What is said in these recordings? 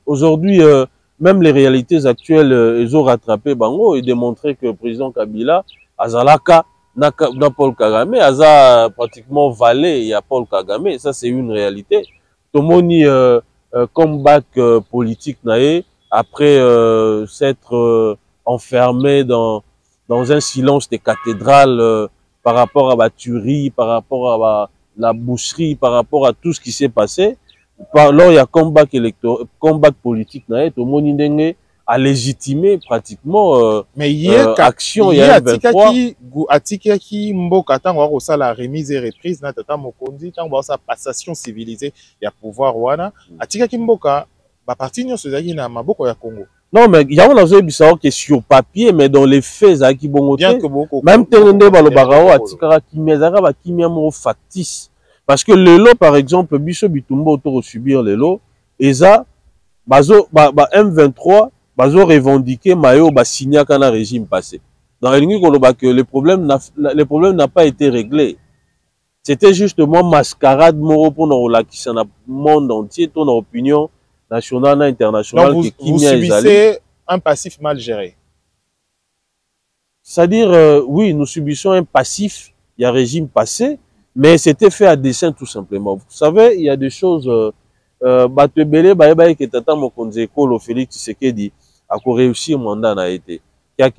aujourd'hui, même les réalités actuelles, ils ont rattrapé Bango et démontré que le président Kabila, Azalaka, na Paul Kagame, Aza pratiquement valet, il y a Paul Kagame, et ça c'est une réalité. Tomoni comeback politique naé, après s'être enfermé dans un silence des cathédrales par rapport à la tuerie, par rapport à la boucherie, par rapport à tout ce qui s'est passé. Lors il y a comeback politique naé, Tomoni ndenge a légitimé pratiquement mais action il y a M23. atikaki mboka tango ako la remise et reprise na tata mokonzi tango sa passation civilisée ya pouvoir wana atikaki mboka ba parti nyonso ezaki na maboko ya Congo. Non, mais il y a un qui est sur papier, mais dans les faits, ça qui bon bien que beaucoup même Tende Balobarao, Atikara Kimezara, va Kimia factice. Parce que le lot, par exemple, Bicho Bitumbo autour subir le lot, et ça, bazo, M23, bazo revendiqué, Mayo, signé quand le régime passé. Dans le problème n'a pas été réglé. C'était justement mascarade moro pour nous qui s'en a monde entier, ton opinion nationale et internationale. Donc vous subissez un passif mal géré. C'est-à-dire, oui, nous subissons un passif, il y a un régime passé, mais c'était fait à dessein tout simplement. Vous savez, il y a des choses, Batebele, qui est à Mokonze Kolo, Félix Tshisekedi, a réussi mandat n'a été. Qui a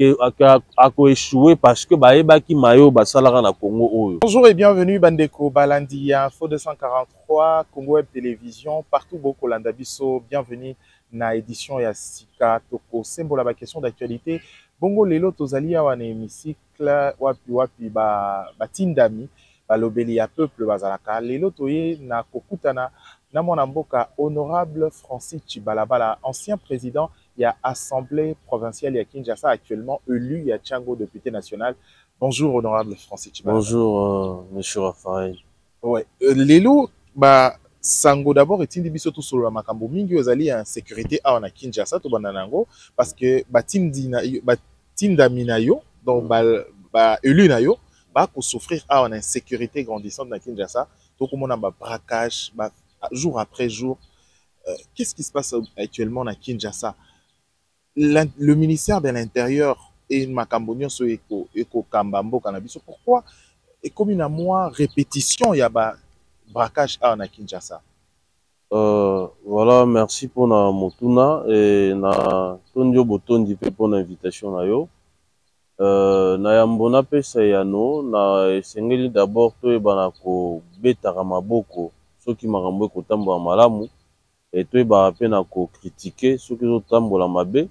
échoué parce que qui mayo basalara na Congo. Bonjour et bienvenue Bandeko Balandi, Info 243, Congo Web Télévision, partout beaucoup Landabiso, bienvenue na édition ya Sika Toko, symbole la question d'actualité. Bongo lelo tozali awa na hémicycle wapi batindami balobeli ya peuple bazalaka lelo toye na kokutana na mwana mboka honorable Francis Chibalabala, ancien président il y a Assemblée provinciale, il y a Kinshasa actuellement élu, il y a Tchango, député national. Bonjour, honorable Francis Chibalabala. Bonjour, monsieur Raphaël. Ouais. Lelo, Sango d'abord est une biso tout sur la makambo mingi ozali en sécurité à na Kinshasa to bananango parce que batinda minayo donc élu na yo ko souffrir à en insécurité grandissante na Kinshasa to comme on a braquage jour après jour. Qu'est-ce qui se passe actuellement na Kinshasa? Le ministère de l'Intérieur et Makambonio so eko kambambo cannabis. Pourquoi et comme une mois répétition il y a braquage à Kinshasa? Voilà, merci pour na motuna et na tondio botondi pe pour l'invitation na yo. Na yambona pesa yano na esengeli d'abord to ebana ko betaka maboko soki makambo ekotambola malamu et to ebana pe na ko critiquer soki otambola mabe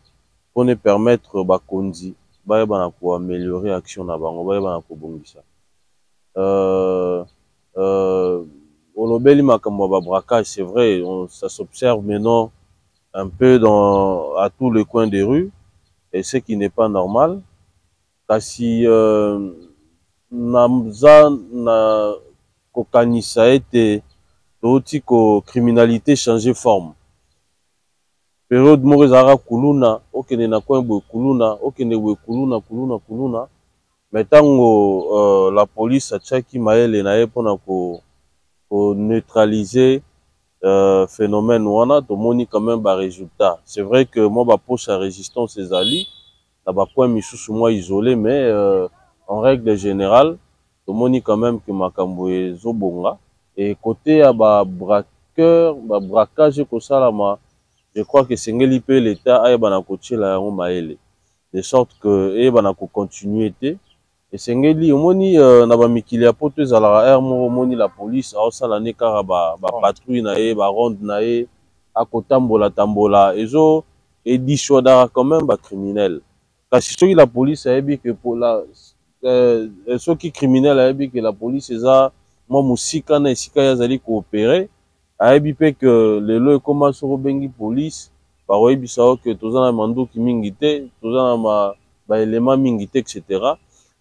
pour ne permettre bakonzi bayebana ko améliorer action na bango bayebana ko bongisa. Olobeli makambo ba braquage, c'est vrai, ça s'observe maintenant un peu à tous les coins des rues, et ce qui n'est pas normal. Kasi namza na kokanisa ete toti ko criminalité changer forme. Période moko ezalaka kuluna, okende na coin boye kuluna, okende boye kuluna. Mais tango la police atiaki mayele na ye mpona ko neutraliser phénomène wana tomoni quand même ba résultat. C'est vrai que moi ba poche à résistance ezali na ba coin misusu moi isolé, mais en règle générale tomoni quand même que makambo ezobonga et côté ya ba braqueur ba braquage ko salama, je crois que sengeli pe l'état ayebana ko tiela yango maele de sorte que ayebana ko continuité. Et sengeli omoni na ba mikili ya poto ezalaka air moko omoni la police aosala ne kaka ba patrouille na ye ba ronde na ye akotambola ezo edissuadaka quand même ba criminel. Kasi soki la police ayebi que pour la soki criminel ayebi que la police eza mwa musika na esika ye azali koopérer ayebi pe que lelo ekoma soko bengi police bakoyebisa o que toza na manduki mingi te toza na ba élément mingi te etc.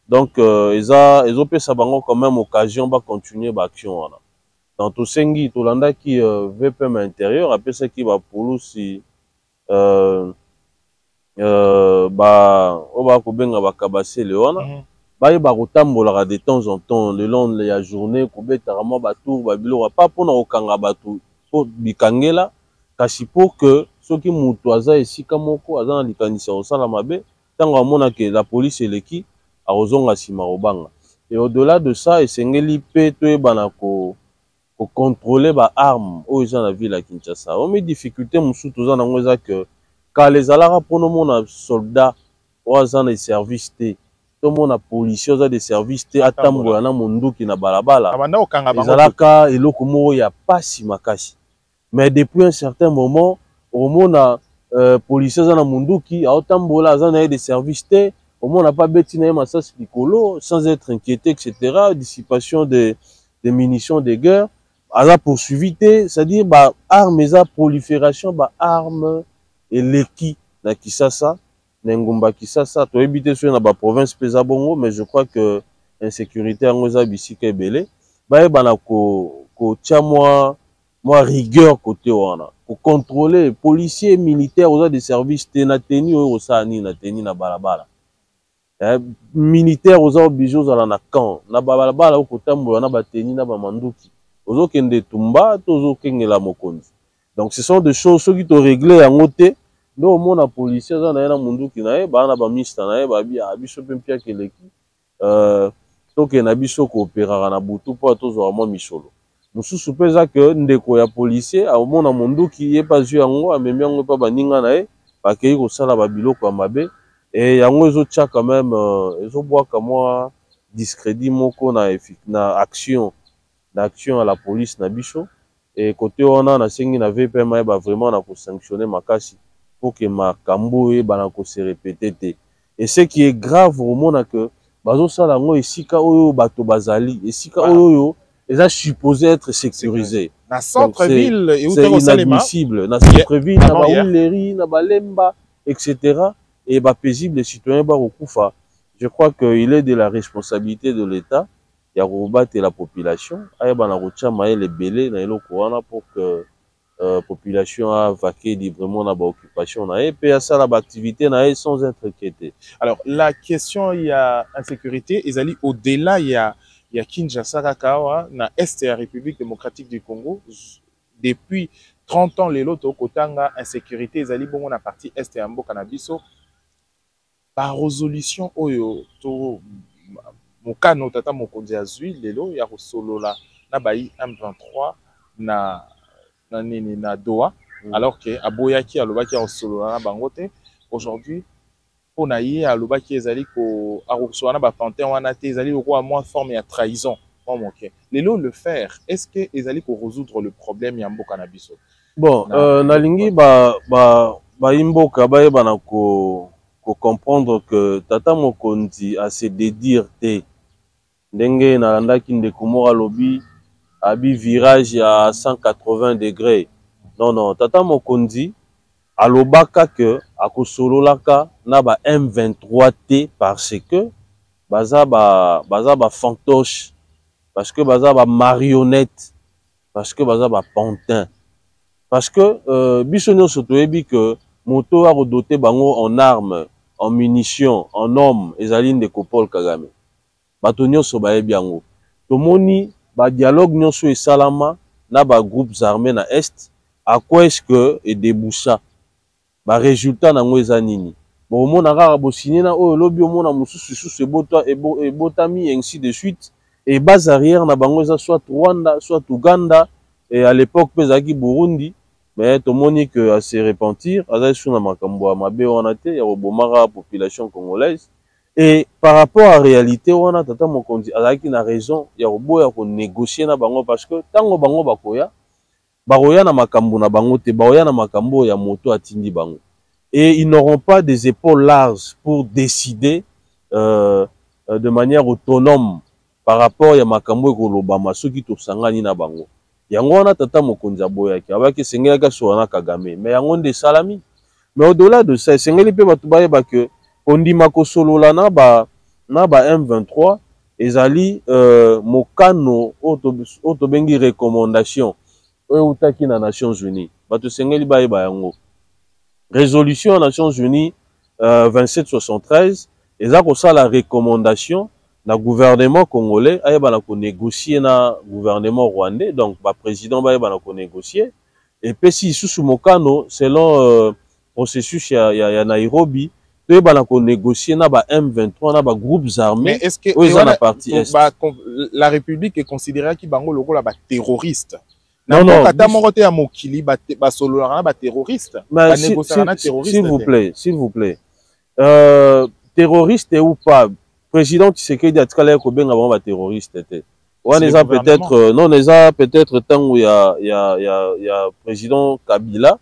Donc ils ont pesa bango quand même occasion ba continuer ba action wana. Dans tout sengi to landa ki VPM intérieur apesa ki ba polusi ba ko benga ba kabase le wana ba kotambola de temps en temps le long de la journée ko betara mo ba tour ba bilo pas pour na okanga ba tout pour bikangela kasi pour que soki moto aza esika moko aza na likanisi ya kosala mabe ntango amonake la police eleki akozonga nsima kobanga. Et au-delà de ça esengeli mpe toyebana kocontrôle baarme oyo eza na ville ya Kinshasa. Omi difficulté mosusu toza nango eza ke kala ezalaka mpona omona soldat oyo aza na service te to mona policier oza de service te atambola na monduki na balabala ezalaka eloko moko ya pasi makasi. Mais depuis un certain moment omona policier aza na monduki aotambola aza na ye de service te omona pa beti na ye masasi likolo sans être inquiété etc. Dissipation de munitions de guerre aza poursuivi te, c'est-à-dire ba arme eza prolifération ba arme eleki na Kisasa na ngumba Kisasa toyebi te soki na ba province mpe eza bongo, mais je crois que insécurité yango eza bisika ebele bayebana kotia mwa rigueur côté wana kocontrôler policier militaire oza de service te na teni oyo osala nini na teni na balabala. Militaire oza obligé ozala na camp na balabala okotambola na bateni na bamanduki ozokende tumba to ozokengela mokonzi. Donc ce sont des choses soki to régler yango te nde omona policier aza na ye na munduki na ye baa na bamista na ye babi biso mpe mpiaka eleki tokende biso koopéraka na butu mpo tozwaka mwa misolo mosusu mpe eza ke ndeko ya policier aomona munduki ye mpe azwi yango amemi yango mpe baninga na ye bakei kosala babiloko ya mabe. Et yango ezotia quand même ezobwaka mwa discrédit moko na action à la police na biso. Et côté wana nasengi na VPM eba vraiment na ko sanctionner makasi pour que makambo ebana ko se répéter te. Et ce qui est grave omona que bazo sala ngo esika oyo bato bazali esika oyo eza supposé être sécurisé na centre ville et c'est inadmissible na centre ville na ba Wileri na Balemba etc. Et bah paisible les citoyens barokufa. Je crois qu'il est de la responsabilité de l'État ya kobattre la population aya bana kotia maele belé na eloko wana pour que population a vaquer librement na ba occupation na et puis à ça la activité na sans être inquiété. Alors la question il y a insécurité ezali au-delà il y a Kinshasa kakawa na est de la République démocratique du Congo depuis 30 ans lelo to kotanga insécurité ezali bongo na partie est ya mboka na biso. Par résolution oyo to mokano tata mokonzi azwi lelo ya kosolola na bayi M23 na nini na Doha alors que aboyaki alobaki ya kosolola na bango te aujourd'hui pona ye alobaki ezali ko akosola na ba pantin wana te ezali ko moins forme ya trahison moi moke lelo le faire est-ce que ezali ko résoudre le problème ya mboka na biso. Bon nalingi ba imboka bayebana ko comprendre que tata mokonzi a se dédire te ndenge nalandaki ndeko moko alobi abi virage à 180 degrés. Non tata mokonzi alobaka que akosololaka na ba M23 te parce que baza ba fantoche, parce que baza ba marionnette, parce que baza ba pantin, parce que biso nyonso toyebi que moto a redoté bango en armes en munitions, en hommes, ezali ndeko Paul Kagame. Bato nyonso bayebi yango. Tomoni ba dialogue nyonso esalama na ba groupes armés na est, à quoi est-ce que et déboucha ba résultat nango eza nini? Bon mona kaka bo signé na oyo lobi omona mususu ebotami ainsi de suite et base arrière na bango eza soit Rwanda, soit Uganda et à l'époque pezaki Burundi. Mais tomoni que à se repentir aza suna makambo ya mabe wana te ya robomaka population congolaise. Et par rapport à réalité wana tata mokonzi azaki na raison ya roboya ko négocier na bango parce que tango bango bakoya na makambo na bango te bakoya na makambo ya moto atindi bango et ils n'auront pas des épaules larges pour décider de manière autonome par rapport ya makambo ekolobama soki tosangani na bango. Yango wana tata mokonzi aboyaki abaki sengelaka soana Kagame mais yango nde salami. Mais au-delà de ça sengeli pe batu bayeba que ondima kosolola na ba M23 ezali mokano auto bengi recommandation eutaki na Nations Unies batu sengeli bayeba yango résolution Nations Unies 2773 eza kosala recommandation na gouvernement congolais ayeba na ko négocier na gouvernement rwandais donc ba président bayeba na ko négocier et puis si sous mokano selon processus ya Nairobi tu bana ko négocier na ba M23 na ba groupes armés. Mais est-ce que la partie est la République est considérée qui bango logo la ba terroriste? Non, non. S'il vous plaît. Terroriste ou pas, président Tshisekedi a dit qu'il y a terroriste. On les a peut-être, non, les a peut-être tant où il y a président Kabila,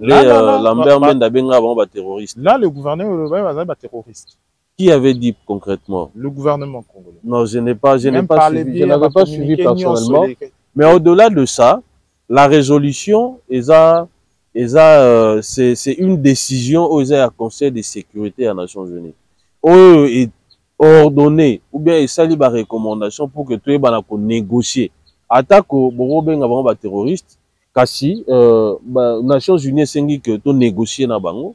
Lambert Mendabenga avant terroriste. Là, le gouvernement est terroriste. Qui avait dit concrètement? Le gouvernement congolais. Non, je n'avais pas suivi personnellement. Mais au-delà de ça, la résolution, c'est une décision au Conseil de sécurité des Nations Unies. Est ordonné ou bien il s'allie par recommandation pour que tout le monde négocier. Attaque au avant terroriste, kasi Nations Unies sengi que tout négocier na bango.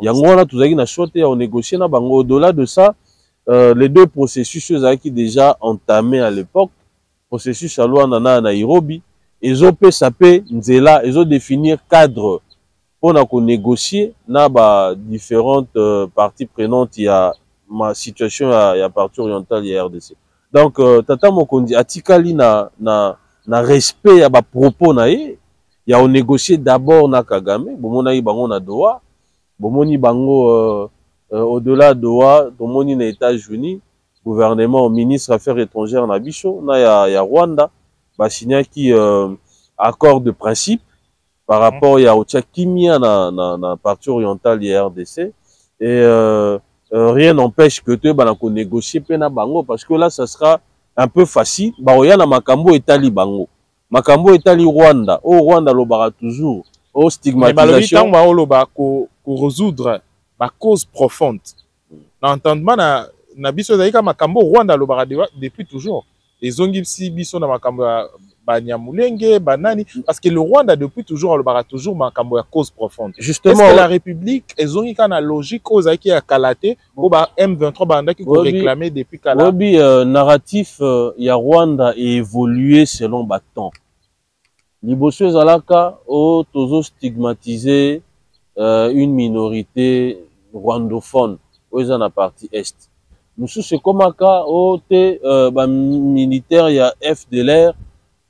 Yango wana tuzaki na choté à négocier na bango. Au-delà de ça, les deux processus qui déjà entamés à l'époque, processus à Luanda Nairobi, ils ont sapé nzela, ils ont défini cadre pour négocier na ba différentes parties prenantes. Il y a ma situation à partie orientale et RDC. Donc tata mokondi atikali na respect ya ba propos na ye ya on négocier d'abord na Kagame bomona yi bango na Doha bomoni bango au-delà de Doha bomoni na États-Unis gouvernement ministre affaires étrangères na biso na ya Rwanda ba signé qui accord de principe par rapport ya Ocha Kimia na partie orientale et RDC et rien n'empêche que tu vas négocier pena bango parce que là ça sera un peu facile. Baoya na makambo etali bango. Makambo etali Rwanda. Au Rwanda lobara toujours au stigmatisation. Mais balobi loba ko résoudre la cause profonde. L'entendement na biso zaika makambo Rwanda lobara depuis toujours. Les ongipsi biso na makambo Banyamulenge, Banani, parce que le Rwanda depuis toujours le bara toujours makambo ya cause profonde. Justement, est-ce que la République ils ont une logique aux qui a Kalaté ou ba M23 banda qui ont réclamé depuis Kala. Oui, narratif ya Rwanda est évolué selon temps. Liboso zalaka o tozo stigmatiser une minorité rwandophone aux na partie est. Nous c'est comme aka o te militaire ya FDLR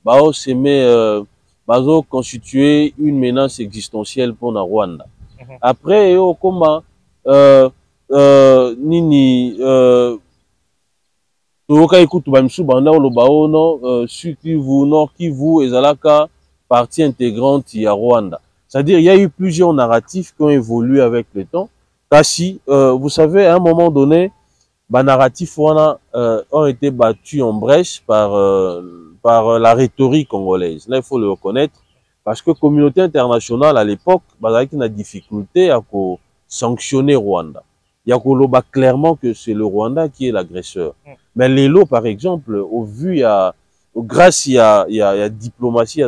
bao bazo constituer une menace existentielle pour la Rwanda. Après comment nini toka ikutu ba msu banda lo bao no Sud Kivu Nord Kivu ezalaka partie intégrante ya Rwanda. C'est-à-dire il y a eu plusieurs narratifs qui ont évolué avec le temps. Kasi vous savez à un moment donné les narratifs ont été battus en brèche par la rhétorique congolaise. Là, il faut le reconnaître. Parce que la communauté internationale, à l'époque, il y a une difficulté à sanctionner Rwanda. Il y a clairement que c'est le Rwanda qui est l'agresseur. Mais les lots, par exemple, au vu, grâce à la diplomatie,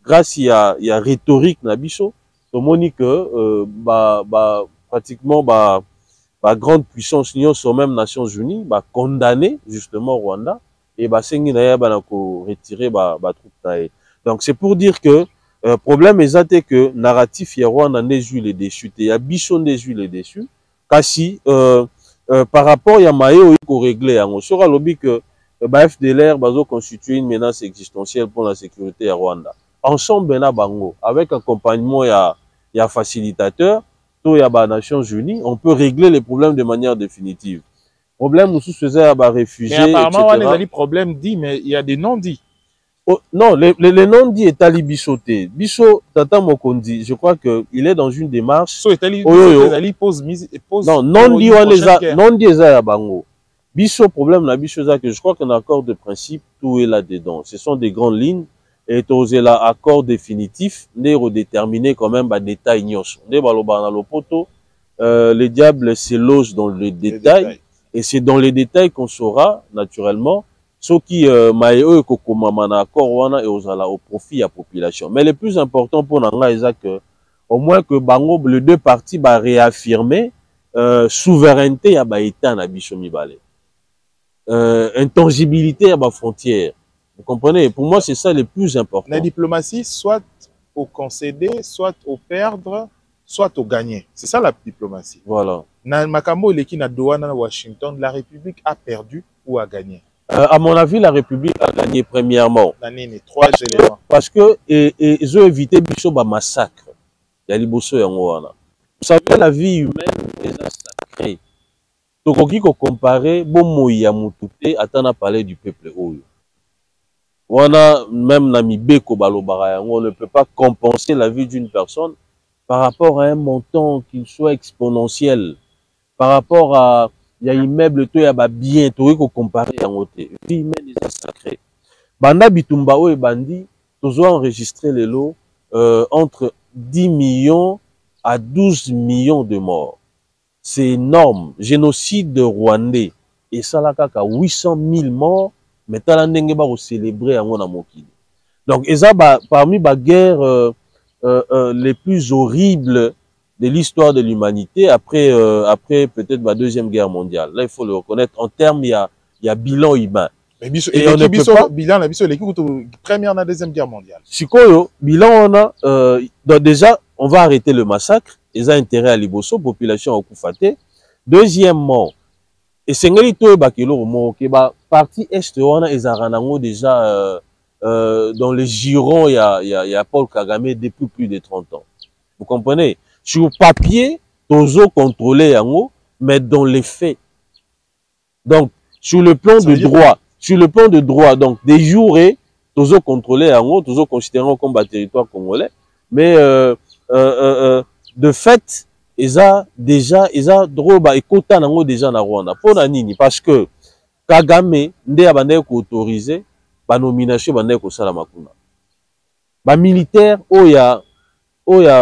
grâce à la rhétorique, on que pratiquement la grande puissance, sont même Nations Unies, condamné justement Rwanda et retirer troupes. Donc c'est pour dire que le problème est que narratif ya Rwanda n'est les déçus, il y a bichon des les déçus. Kasi par rapport à Mayo il faut régler. On sera lobby que FDLR va constituer une menace existentielle pour la sécurité à Rwanda. Ensemble bango avec accompagnement ya facilitateur. Il y a les Nations Unies, on peut régler les problèmes de manière définitive. Problème où faisait à réfugiés. Mais apparemment, il y a des problèmes dits, mais il y a des non-dits. Oh, non, les non-dits est Ali Bissoté. Bisso, Tata Mokondi, je crois qu'il est dans une démarche. So, pose non, non-dit, non-dit, à Bango. Bisso, problème, la Bisso, que je crois qu'un accord de principe, tout est là-dedans. Ce sont des grandes lignes. Et tosé là accord définitif n'est redéterminé quand même par détail nyos. Le diable se loge dans les détails et c'est dans les détails qu'on saura naturellement ce qui maïo kokomamana accord wana et au profit de la population. Mais le plus important pour nanga est que au moins que bango les deux parties va réaffirmer souveraineté ya ba état na biso mibale. Intangibilité à ba frontière. Vous comprenez? Pour moi, c'est ça le plus important. La diplomatie, soit au concéder, soit au perdre, soit au gagner. C'est ça la diplomatie. Voilà. Na makambo leki na Douala, Washington, la République a perdu ou a gagné? À mon avis, la République a gagné premièrement. Trois éléments. Parce que ils ont évité un massacre. Il y a des bosso. Vous savez, la vie humaine est sacrée. Donc, on peut comparer bon ya mutute atana parler du peuple oyo. On a même Namibeko balobara, on ne peut pas compenser la vie d'une personne par rapport à un montant qu'il soit exponentiel. Par rapport à il y a immeuble to ya ba bien to ko comparer en côté. Vie humaine est sacrée. Banda bitumba o e bandi tozo enregistrer les lots entre 10 millions à 12 millions de morts. C'est énorme. Génocide rwandais. Et ça là kaka 800 000 morts, mais tala ndenge ba ko célébrer en mokili. Donc eza parmi les guerres les plus horribles de l'histoire de l'humanité après peut-être la Deuxième Guerre mondiale. Là il faut le reconnaître en termes il y a bilan humain. Mais et on ne peut pas bilan la première la Deuxième Guerre mondiale. Sikoyo bilan on a donc déjà on va arrêter le massacre, ils ont intérêt à liboso population au Koufate. Deuxièmement, et c'est ngeli to bakelo mo ke ba partie est on a ezaranango déjà dans les girons il y a Paul Kagame depuis plus de 30 ans. Vous comprenez? Sur papier, tozo contrôlé yango, mais dans les faits. Donc sur le plan de droit, donc des jours tozo contrôlé yango, tozo considéré comme territoire congolais, mais de fait ils ont déjà droba ekota nango déjà na Rwanda. Pour na nini? Parce que Kagame nde abandé ko autoriser ba nomination bandé ko sala makuna. Ba militaire oya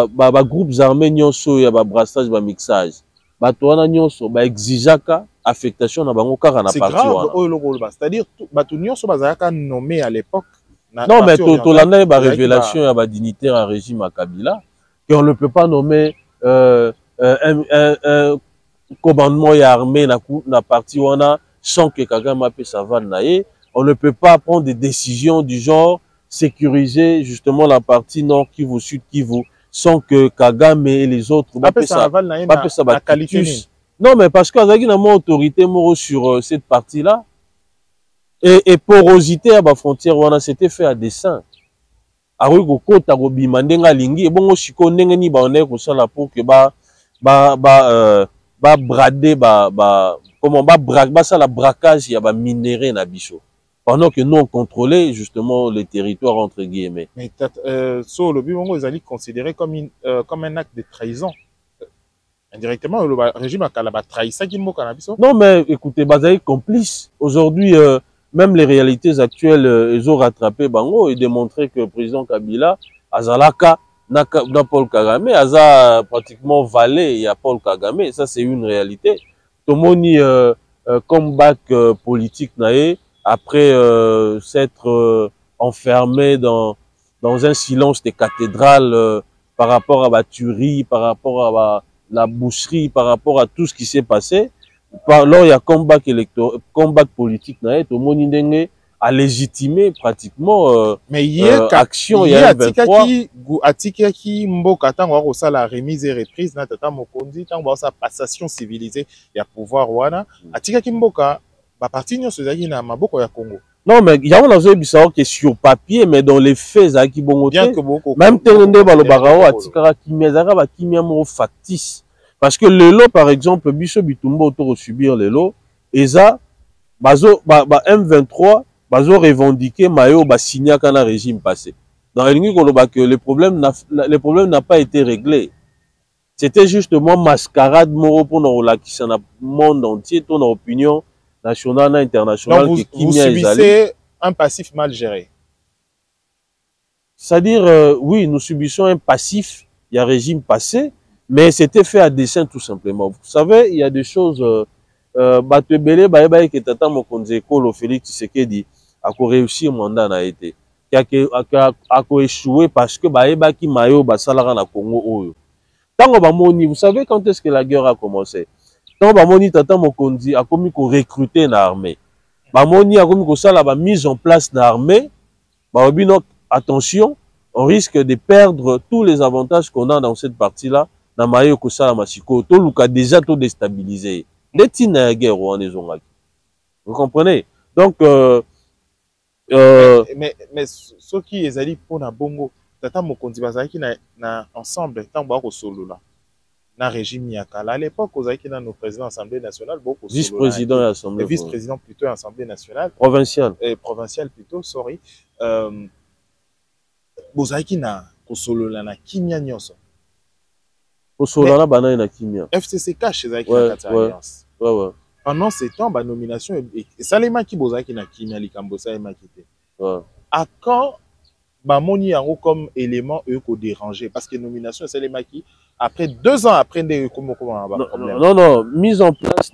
ba groupes armés nyonso ya ba brassage ba mixage. Ba toana nyonso ba exigeaka affectation na bango kaka na parti wana. C'est-à-dire ba tout nyonso bazaka nommé à l'époque. Non mais to landa ba révélation ya ba dignitaire à régime à Kabila qu'on ne peut pas nommer un commandement armé na parti wana sans que Kagame appelle sa vanne naïe. On ne peut pas prendre des décisions du genre sécuriser justement la partie nord Kivu, sud Kivu, sans que Kagame et les autres appellent ça non mais parce qu'il y a une autorité sur cette partie là et porosité à la frontière wana c'était fait à dessein. Aroui kokota kobima ndenga lingi ebongo siko ndenge ni baone kosala pour que brader comment ça la braquage ya ba minéraux na biso pendant que nous on contrôlait justement le territoire entre guillemets. Mais so le bongo ezali considéré comme un acte de trahison. Indirectement le régime a kala ba trahissa ki mboka na biso. Non mais écoutez bazali complice aujourd'hui. Même les réalités actuelles, ils ont rattrapé Bango et démontré que le président Kabila, Azalaka, na Paul Kagame, Aza pratiquement valé, il y a Paul Kagame, ça c'est une réalité. Tout le monde comeback politique naé, après s'être enfermé dans un silence des cathédrales par rapport à la tuerie, par rapport à la boucherie, par rapport à tout ce qui s'est passé. Alors il y a combat politique tout le monde a légitimé pratiquement mais hier action il y a 23 atikaki mboka tango ko sala remise et reprise na tata mokonzi tango sa passation civilisée ya pouvoir wana atikaki mboka ba parti nyonso ezaki na maboko ya Congo. Non mais il y a on a bizarre que sur papier mais dans les faits ça qui bon même tende balobara o atikaka kimezaka ba kimia mo factice. Parce que le lot, par exemple, Bicho Bitumba auto subir le lot, et ça, M23, bazo revendiqué Mayo ba signé à un régime passé. Dans le problème n'a pas été réglé. C'était justement mascarade moro pour nous qui s'en a monde entier, ton opinion nationale et internationale. Donc vous subissez un passif mal géré. C'est-à-dire, oui, nous subissons un passif, il y a un régime passé. Mais c'était fait à dessein tout simplement. Vous savez, il y a des choses. Batebele, que Tata Mokonzi Ekolo Félix Tshisekedi a réussi mandat n'a été. Qui a échoué parce que qui mayo basalara na Congo oyo. Tango bamoni, vous savez quand est-ce que la guerre a commencé? Tango bamoni Tata Mokonzi a commis qu'on recruter une armée. bamoni akomi kosala ba mise en place d'armée, baobi non, attention, on risque de perdre tous les avantages qu'on a dans cette partie-là. Na mayo kosala masiko, to luka déjà to déstabiliser. Neti na guerre wana ezongaki. Vous comprenez? Donc mais ceux qui les alliés pour na bongo, tata mokonzi bazaki na ensemble tant ba ko solo là. Na régime yakala à l'époque aux alliés dans nos présidents assemblée nationale beaucoup vice-président et assemblée vice-président plutôt assemblée nationale provinciale plutôt sorry bozaki na kosolo na kimia nyonso kosolo na bana na kimia FCC cache ezaki na kati alliance ouais pendant ces temps ba nomination et salema ki bozaki na kimia likambo salema ki te à quand ba moni yango comme élément eux ko déranger parce que nomination salema ki après 2 ans après comment problème non mise en place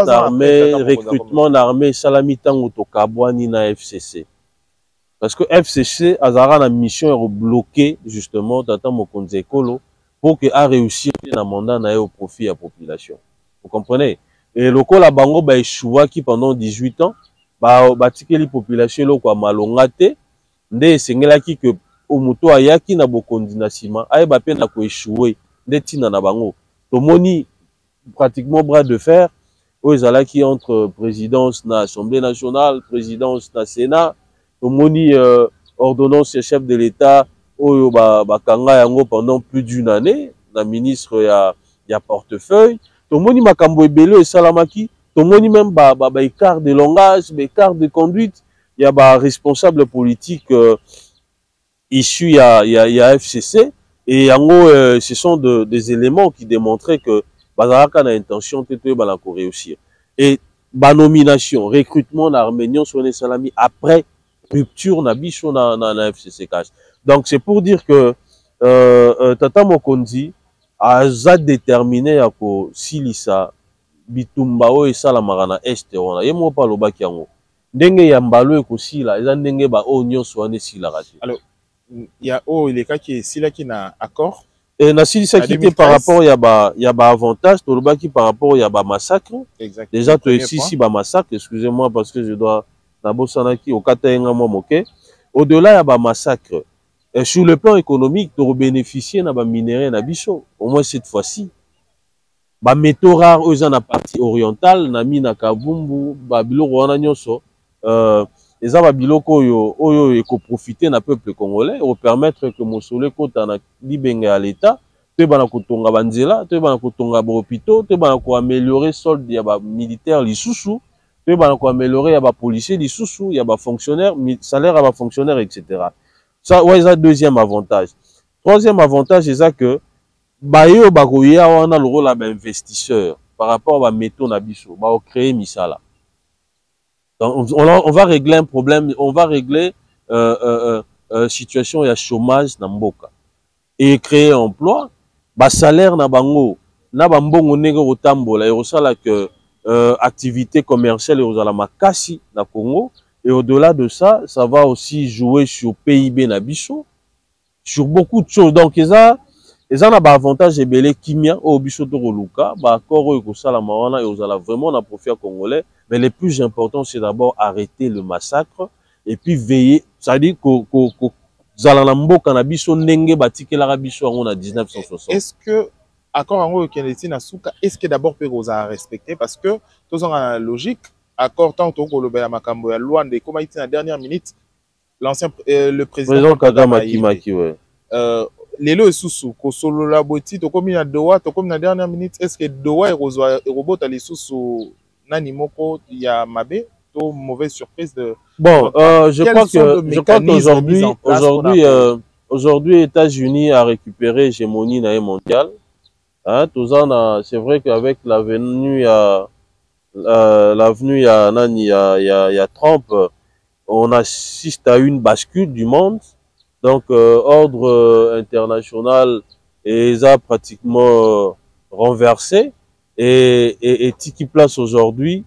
d'armée recrutement d'armée salami tango to kabwani na FCC parce que FCC azara na mission est bloqué justement tata mokonzi ekolo pour que a réussir na mandat na au profit à population. Vous comprenez? Et le col la bango ba échoua qui pendant 18 ans ba tikeli population lo kwa malongate nde sengela ki que au moto ayaki na bokondi na sima ay ba pe na ko échouer nde tina na bango. Tomoni pratiquement bras de fer aux ezalaki entre présidence na Assemblée nationale, présidence na Sénat. Tomoni ordonnance chef de l'État oyo bakanga yango pendant plus d'1 année na ministre ya portefeuille. Tomoni makambo ebele esalamaki, tomoni même écart de langage, écart de conduite, il y a ba responsable politique issus ya FCC et yango ce sont des éléments qui démontraient que bazalaka na intention te ba la réussir. Et ba nomination, recrutement na arménien sur les salami après rupture na biso na FCC cash. Donc c'est pour dire que tata mokonzi aza déterminé à ko silisa bitumba o esalamaka na este wana ye mo pa lobaki yango ndenge ya mbalo ekosila eza ndenge ba o nyonso wana esilaka te. Alors ya o elekaki esilaki na accord et na silisaki te par rapport ya ba avantage to lobaki par rapport ya ba massacre. Déjà to ici ba massacre, excusez-moi parce que je dois nabosanaki okatayenga mwa moke au-delà ya ba massacre sur le plan économique to bénéficier na ba minéraux na biso au moins cette fois-ci ba métaux rares eux na partie orientale na mina kabumbu ba biloko wana nyonso eza ba biloko oyo eko profiter na peuple congolais au permettre que mosolo kota na libenge ya l'état te bana kotonga banzela te bana kotonga ba hôpitaux te bana ko améliorer solde ya ba militaire lisusu te bana ko améliorer ya ba policier lisusu ya ba fonctionnaire salaire ya ba fonctionnaire etc. Ça ouais ça deuxième avantage. Troisième avantage c'est que bayo bakoya wana le rôle ba investisseur par rapport à ba métaux na biso ba créer misala. Donc on va régler un problème, on va régler situation ya chômage na mboka et créer emploi ba salaire na bango na ba mbongo ndenge kotambola erosala que activité commerciale erosala makasi na Congo. Et au-delà de ça, ça va aussi jouer sur PIB na biso, sur beaucoup de choses. Donc, ils ont un avantage ebele kimia au biso to luka, ba accord ko sala mawana et osala vraiment na profit congolais, mais le plus important c'est d'abord arrêter le massacre et puis veiller, ça dit ko zala na mboka na biso ndenge batikela biso en 1960. Est-ce que accord en Kennedy na suka, est-ce que d'abord peut osa respecter parce que tous ont la logique accord tant que le makambo ya Luanda comme a été la dernière minute l'ancien le président Kagame Kimaki ouais lelo esusu ko solo la boti to comme na Doha to comme na dernière minute est-ce que Doha et robot ali susu nani moko ya mabe to mauvaise surprise de bon je crois qu'aujourd'hui États-Unis a récupéré l'hégémonie mondiale hein c'est vrai qu'avec l'avenue à Trump, on assiste à une bascule du monde. Donc, ordre international est pratiquement renversé. Et qui place aujourd'hui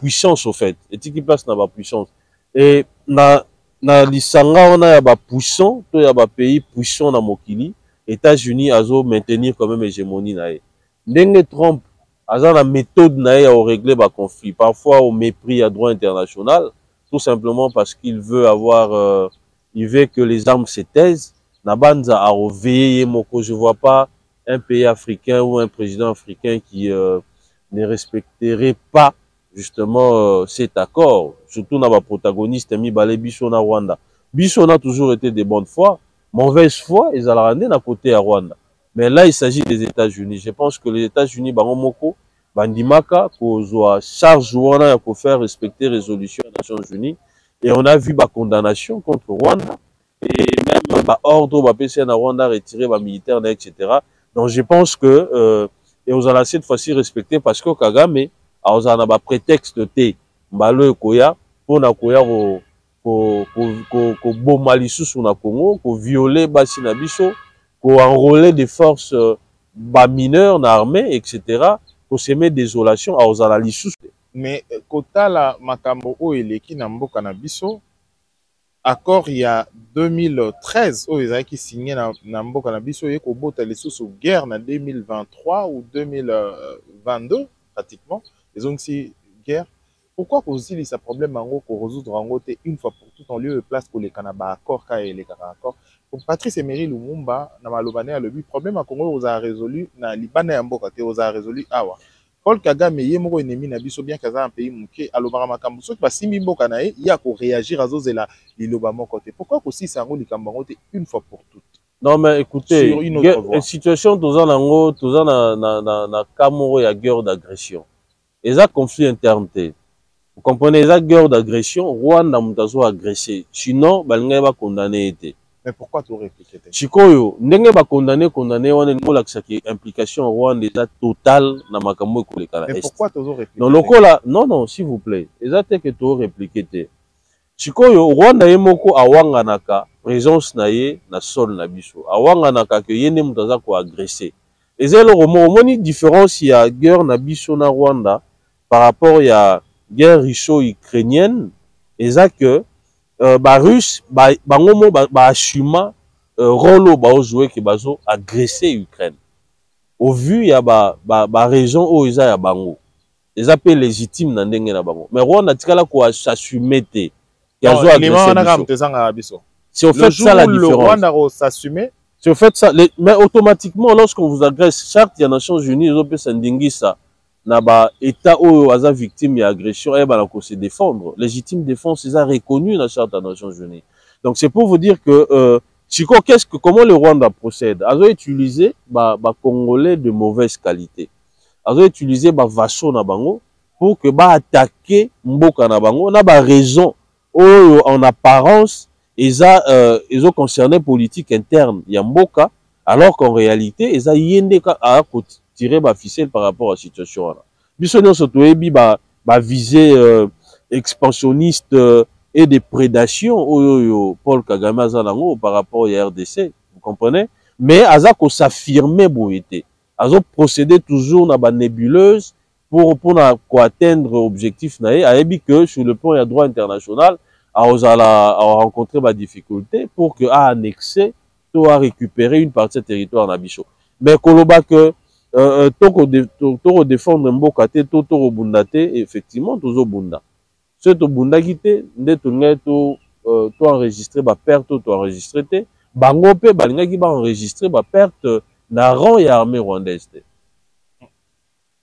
puissance au fait. Et qui place na puissance. Et na lisanga wana ya ba puissant to ya ba pays puissant na mokili, États-Unis azo maintenir quand même hégémonie na ye. Ndenge Trump aza na méthode na ye ya régler ba conflit, parfois au mépris à droit international, tout simplement parce qu'il veut avoir il veut que les armes se taisent. Na banza a reveillé moko, je vois pas un pays africain ou un président africain qui ne respecterait pas justement cet accord, surtout dans les protagonistes mibale biso na Rwanda. Biso on a toujours été de bonne foi, mauvaise foi ils allaient rendre à côté à Rwanda. Mais là il s'agit des États-Unis. Je pense que les États-Unis bango moko bandimaka kozwa charge wana ya faire respecter résolution des Nations Unies, et on a vu ba condamnation contre Rwanda et même ba ordre ba PC na Rwanda retirer ba militaires etc. Donc je pense que et on a cette fois-ci respecter parce que Kagame azana ba prétexte te mbalo ekoya pona koya ko boma lisusu na Congo, ko violer basi na biso, ko enrôler des forces ba mineurs na armée etc. ko semer désolation azana lisusu. Mais kotala makambo o eleki na mboka na biso, accord il y a 2013 oyo ezalaki signé na mboka na biso ye kobota lisusu guerre na 2023 ou 2022 pratiquement ezongisi guerre. Pourquoi kosilisa problème yango ko résoudre yango te une fois pour toutes en lieu de place koleka na ba accord ka eleka na accord? Pour Patrice Emery Lumumba na malobane ya lobi problème ya Congo oza résolu na libana ya mboka te, oza résolu awa. Paul Kagame ye moko ennemi na biso bien kaza un pays muke alobaka makambo soki basimbi mboka na ye ya ko réagir azozela liloba moko te. Pourquoi kosisa yango likambo yango te une fois pour toutes? Non mais écoutez, une situation toza nango toza na kamoro ya guerre d'agression. Eza conflit interne te. Vous comprenez, eza guerre d'agression, Rwanda mutazo agressé. Sinon balinga ba condamné été. Mais pourquoi tu répliqué? Chikoyo, ndenge ba condamné wana ngola ki implication Rwanda eza totale na makambo ekoleka na est. Mais pourquoi tu répliqué? Non lokola, non s'il vous plaît. Eza te que tu répliqué te. Chikoyo Rwanda yemoko awanga naka présence na ye na sol na biso. Awanga naka ke yene mutaza ko agresser. Eza le moni différence ya guerre na biso na Rwanda par rapport ya guerre russo-ukrainienne, eza que ba russe bango mo ba assuma rôle ba jouer que bazo agresser Ukraine au vu ya ba raison o eza ya bango eza pe légitime na ndenge na bango, mais Rwanda tikala ko s'assumer te yazo agresser. Si on fait ça la différence, Rwanda s'assumer, si on fait ça mais automatiquement lorsqu'on vous agresse, charte ya Nations Unies ils ont peut s'indingisa na ba état oyo aza victime ya agression et ba ko se défendre, légitime défense est reconnu dans la charte des Nations Unies. Donc c'est pour vous dire que Chico, comment le Rwanda procède? Azo utiliser ba Congolais de mauvaise qualité, azo utiliser ba vassaux na bango pour que ba attaquer mboka na bango na ba raison oyo en apparence ils ont concerné politique interne ya mboka, alors qu'en réalité ils a yende à tirer ba ficelle par rapport à la situation là. Biso nyonso toyebi ba visée expansionniste et de prédation oyo Paul Kagame azanango par rapport à RDC, vous comprenez? Mais aza ko s'affirmer boité, azo procéder toujours na ba nébuleuse pour atteindre objectif na ye, ayebi que sur le plan ya droit international a rencontré ba difficulté pour que a annexer to a récupérer une partie de territoire na biso. Mais koloba que toko défendre mboka te toko bunda te, effectivement tozo bunda. Ce to bunda kite nde to ngai to enregistrer ba perte to enregistrer te, bango pe balinga ki ba enregistrer ba perte na rang ya armée rwandaise te.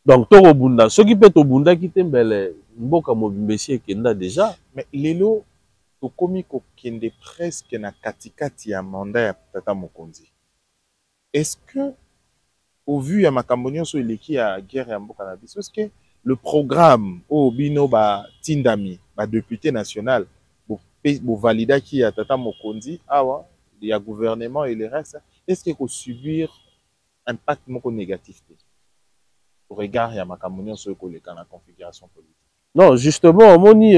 Donc toko bunda, ce qui peut to bunda kite mbele mboka mobimbesi kenda déjà. Mais lelo to komi ko kende presque na katikati ya mandat ya Tata Mokonzi. Est-ce que au vu ya makambo nyonso eleki ya guerre ya mboka na biso, est-ce que le programme au bino ba tindami ba député national bo valida ki ya Tata Mokonzi awa ya gouvernement et le reste, est-ce que ko subir impact moko négatif au regard ya makambo nyonso ekoleka na configuration politique? Non, justement moni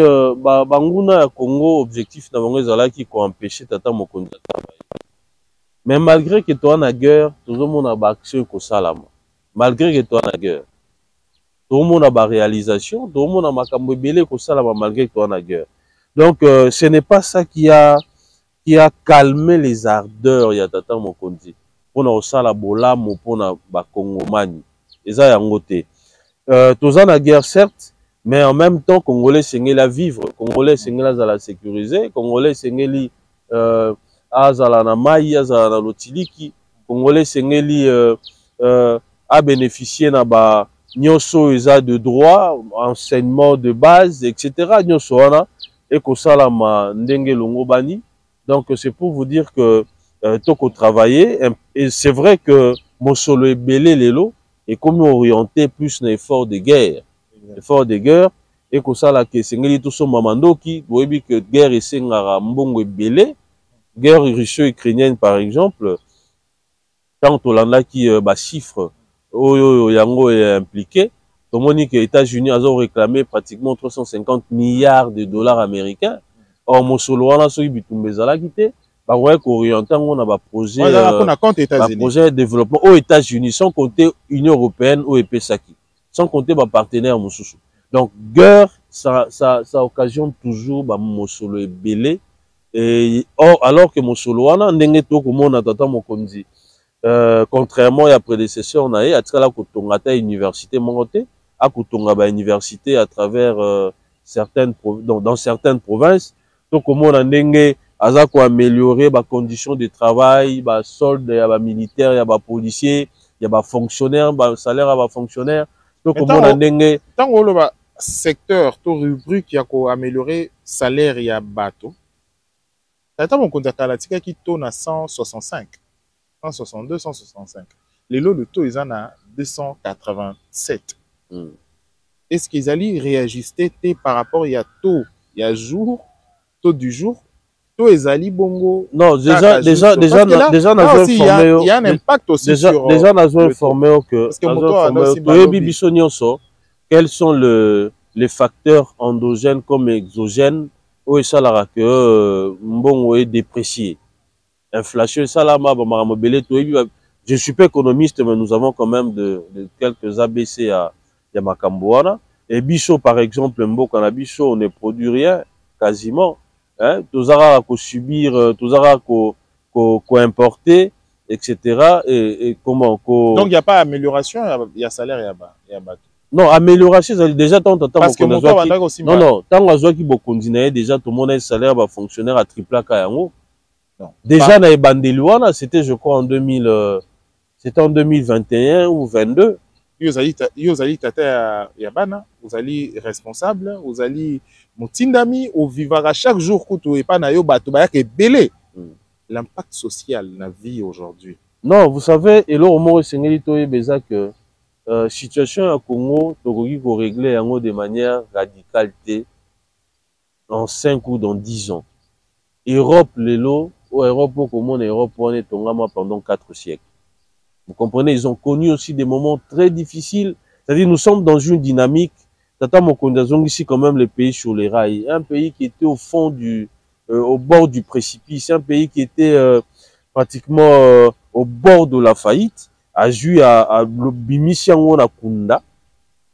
banguna ya Congo objectif na bango ezalaki ko empêcher Tata Mokonzi. Mais malgré que toi na guerre, tout le monde a ba action ko salama. Malgré que toi na guerre, tout le monde a ba réalisation, tout le monde a makambo belé ko salama malgré que toi na guerre. Donc, ce n'est pas ça qui a calmé les ardeurs ya tata mokonzi pona osala bolamu pona bakongomani eza yango te. Toza na guerre certes, mais en même temps congolais sengeli à vivre, congolais sengeli azala sécurisé, congolais sengeli azala na mai, azala na lotiliki, congolais sengeli a bénéficié na ba nyonso eza de droit, enseignement de base, etc. nyonso wana et kosalama ndenge longo bani. Donc c'est pour vous dire que toko travailler et c'est vrai que mosolo ebele lelo et comme orienté plus na effort de guerre, effort de guerre et kosala ke sengeli to so mamandoki boyebi que guerre esengara mbongo ebele, guerre russo-ukrainienne par exemple, quand Hollanda qui ba chiffre oyo yango est impliqué, tomoni que États-Unis ont réclamé pratiquement 350 milliards de dollars américains. Or mosolo wana soki bitumba ezalaki te bakoki koorienter yango na baprojet de développement aux États-Unis sans compter Union européenne ou epesaki, sans compter bapartenaire mosusu. Donc guerre ça occasionne toujours bamosolo ebele. Et or alors que mosolo wana ndenge tokomona tata mokonzi contrairement à prédécesseur na ye atikala kotonga ta université moko te, akotonga ba université à travers dans certaines provinces. Donc comment on a ndenge aza ko améliorer ba conditions de travail, ba solde ya ba militaire, ya ba policier, ya ba fonctionnaire, ba salaire ya ba fonctionnaire. Donc comment on a ndenge tango lo ba secteur to rubrique ya ko améliorer salaire ya bato. Tata mon kontakala tika ki to na 165, 162, 165. Les lots le taux ils en a 287. Est-ce qu'ils allaient réajuster par rapport il y a taux, il y a jour taux du jour, taux ezali bongo. Non, déjà, il y a un impact aussi sur déjà informé que quels sont les facteurs endogènes comme exogènes où ça la que mbongo est déprécié. Inflation ça là je suis pas économiste mais nous avons quand même de quelques ABC à Yamakambouana et bicho par exemple mboka na bicho on ne produit rien quasiment. Hein, tous aura qu'au subir, tous aura qu'au importer, etc. Et comment donc il n'y a pas amélioration, il y a salaire, il y a bas. Non, amélioration, déjà tant parce que mon temps aussi non non, tant que qui beaucoup continuer déjà tout le monde a salaire va fonctionnaire à triple kayango. Non. Déjà na Ebandeluana, c'était je crois en c'était en 2021 ou 22. Vous allez tata yabana, vous allez responsable, vous allez motindami ou vivra chaque jour kutu et pas na yo bato ba ke belé. L'impact social na vie aujourd'hui. Non, vous savez et là au moins sengeli to yebeza que situation à Congo tokoki ko régler yango de manière radicale en 5 ou dans 10 ans. Europe lelo ou Europe comme on Europe on est tongama pendant 4 siècles. Vous comprenez, ils ont connu aussi des moments très difficiles. C'est-à-dire, nous sommes dans une dynamique. Tata Mokondazong ici, quand même, le pays sur les rails. Un pays qui était au fond au bord du précipice. Un pays qui était pratiquement au bord de la faillite. A joué à l'Obimisiango na Kunda.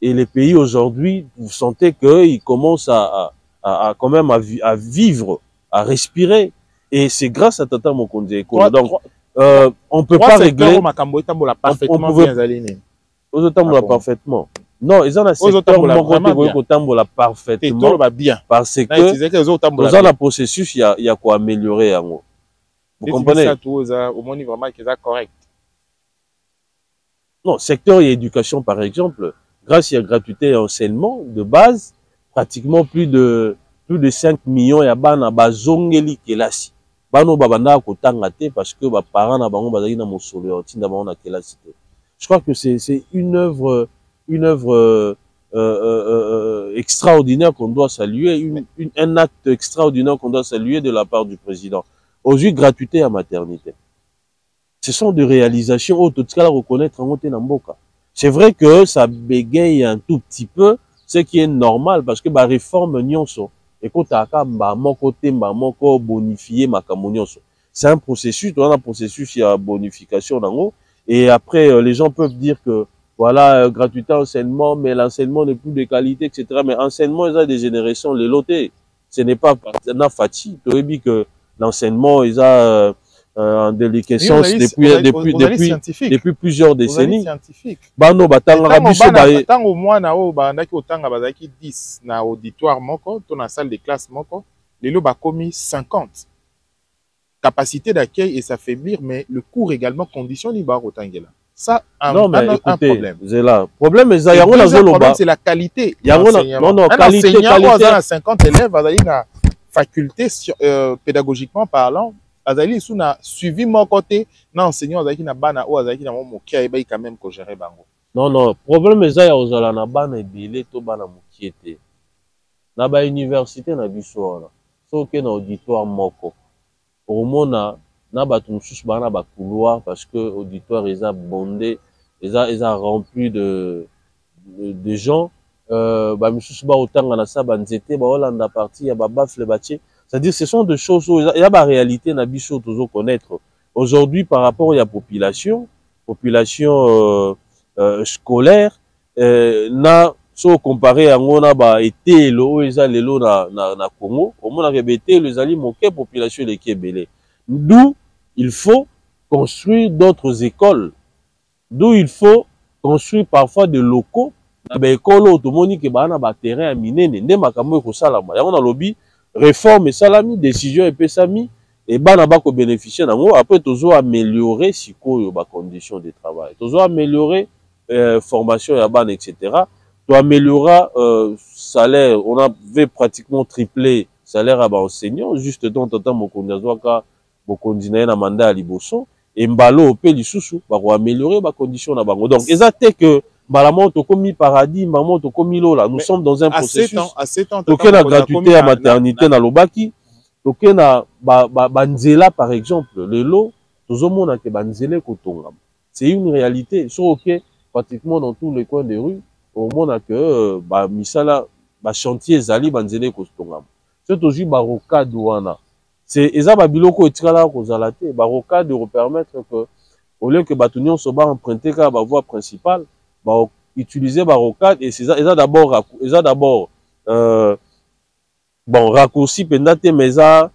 Et les pays aujourd'hui, vous sentez qu'ils commencent quand même à vivre, à respirer. Et c'est grâce à Tata Mokonzi. Donc, on peut pas régler. On pouvait parfaitement. Non, ils ont un secteur parfaitement parce que dans le processus il y a quoi améliorer. Vous comprenez? Non, secteur et éducation par exemple, grâce à la gratuité et enseignement de base, pratiquement plus de 5 millions ya bana bazongeli kelasi. Bano babanda kotanga te parce que ba parents na bango bazali na mosolo tinda bango na kelasi te. Je crois que c'est une œuvre extraordinaire qu'on doit saluer, un acte extraordinaire qu'on doit saluer de la part du président. Aujourd'hui, gratuité à maternité. Ce sont des réalisations où tout ce qu'elle reconnaître en côté Namboka. C'est vrai que ça bégaye un tout petit peu, ce qui est normal parce que la réforme nyonso et quand bonifier c'est un processus, dans un processus il y a bonification et après les gens peuvent dire que voilà gratuité enseignement mais l'enseignement n'est plus de qualité etc. Mais enseignement ils ont des générations les lotés. ce n'est pas na Fati. Tu as dit que l'enseignement ils a en déliquescence depuis plusieurs décennies. Bano batanga biso ba tango mwana o bandaki otanga bazaki 10 na auditoire moko to na salle de classe moko lelo bakomi 50. Capacité d'accueil et s'affaiblir, mais le cours également conditionne Barotangela. Ça, un problème. C'est là. Problème, c'est la qualité. Non, qualité. À 50 élèves, à faculté pédagogiquement parlant, Azali sous na suivi mon côté, na enseignant Azali na bana ou Azali na mon qui a quand même que gérer bango. Non, problème est ça, Ozala na bana ebele to bana mukiete. Na ba université na biso na. So que na auditoire moko. Au monde na batu mususu bana ba couloir parce que auditoire ils a bondé, ils a rempli de gens ba mususu ba otanga na sa banzete ba olanda parti ya ba bafle batie. C'est-à-dire ce sont des choses il y a ba réalité na biso toujours connaître. Aujourd'hui par rapport à la population scolaire na so comparé à ngona ba été lo eza lelo na Congo au monde que été les ali moke population les kebele. D'où il faut construire d'autres écoles. D'où il faut construire parfois des locaux. Ba école automoni ke bana ba terrain minene nde makambo ko salama. Ya on a lobby réforme et salami décision et pesami et bana ba ko bénéficier nango après toujours améliorer sikoyo ba conditions de travail. Toujours améliorer formation ya bana etc. Tu améliorer salaire, on avait pratiquement triplé salaire à enseignants juste dans temps mokondiazwaka bokondina na mandat à liboso et mbalo pe lisusu ba ko améliorer ba conditions na bango. Donc exacté que Malamon to komi paradis, maman to komi lola. Nous sommes dans un processus. Toké na gratuité à maternité na lobaki, toké na banzela par exemple, le lot, tozomona ke banzele kotonga. C'est une réalité. Sur ok, pratiquement dans tous les coins des rues, au monde que misala chantier zali banzele kotonga. C'est aussi baroka douana. C'est ezaba biloko etikala kozala te, baroka de permettre que au lieu que batunion so ba emprunter ka ba voie principale utiliser barocade et c'est ça d'abord bon raccourci pendate mais ça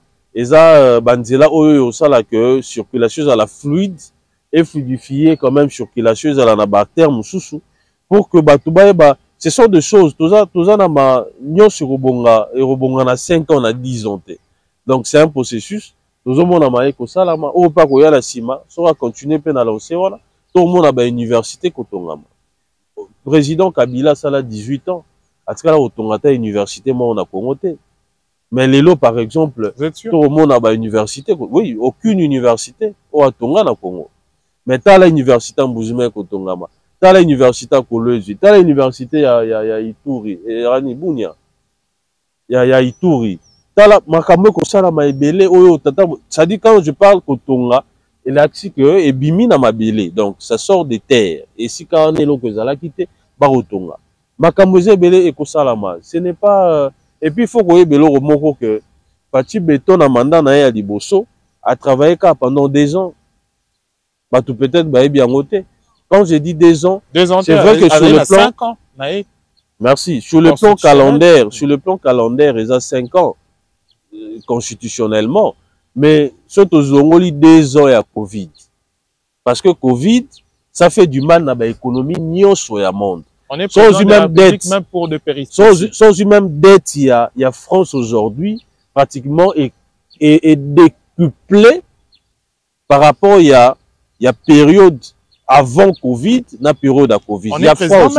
banzela oyo sala que circulation à la fluide et fluidifier quand même circulation à la bactère mususu pour que batuba ce sont des choses toza na ma nyo sur robonga na 5 ans na 10 ans te. Donc c'est un processus tozomona ma ko sala ma o pa ko ya la sima so va continuer pe na lancer voilà tout le monde a ba université kotongama. Président Kabila, ça a 18 ans. À ce cas-là, au Tongata université, moi, on a Congoté. Mais Lélo, par exemple, tout le monde a une université. Oui, aucune université. Au Tonga, na Congo. Mais t'as la université en Bouzoumek au Tongama. T'as la université à Kolwezi. T'as l'université à Ituri. Et Rani Bounia. Il y a Ituri. T'as la Makambo Kosala Maebele. Ça dit quand je parle au Tonga, il a dit que et bimi na mabele donc ça sort des terres et si quand on est là que ça l'a quitté barotonga makamboze belé et kosalama ce n'est pas et puis il faut que belo remoko que Pati Béton na mandat na ya liboso a travaillé pendant 2 ans bah tout peut-être bah bien noté quand je dis 2 ans c'est vrai que sur le plan 5 ans merci sur le plan calendaire ils ont 5 ans constitutionnellement. Mais surtout 2 ans à Covid. Parce que Covid, ça fait du mal dans l'économie nyonso ya monde. On est sans même dette, même pour de péripéties. Sans même dette, il y a France aujourd'hui pratiquement est décuplé par rapport il y a période avant Covid, na période à Covid. Il y a France,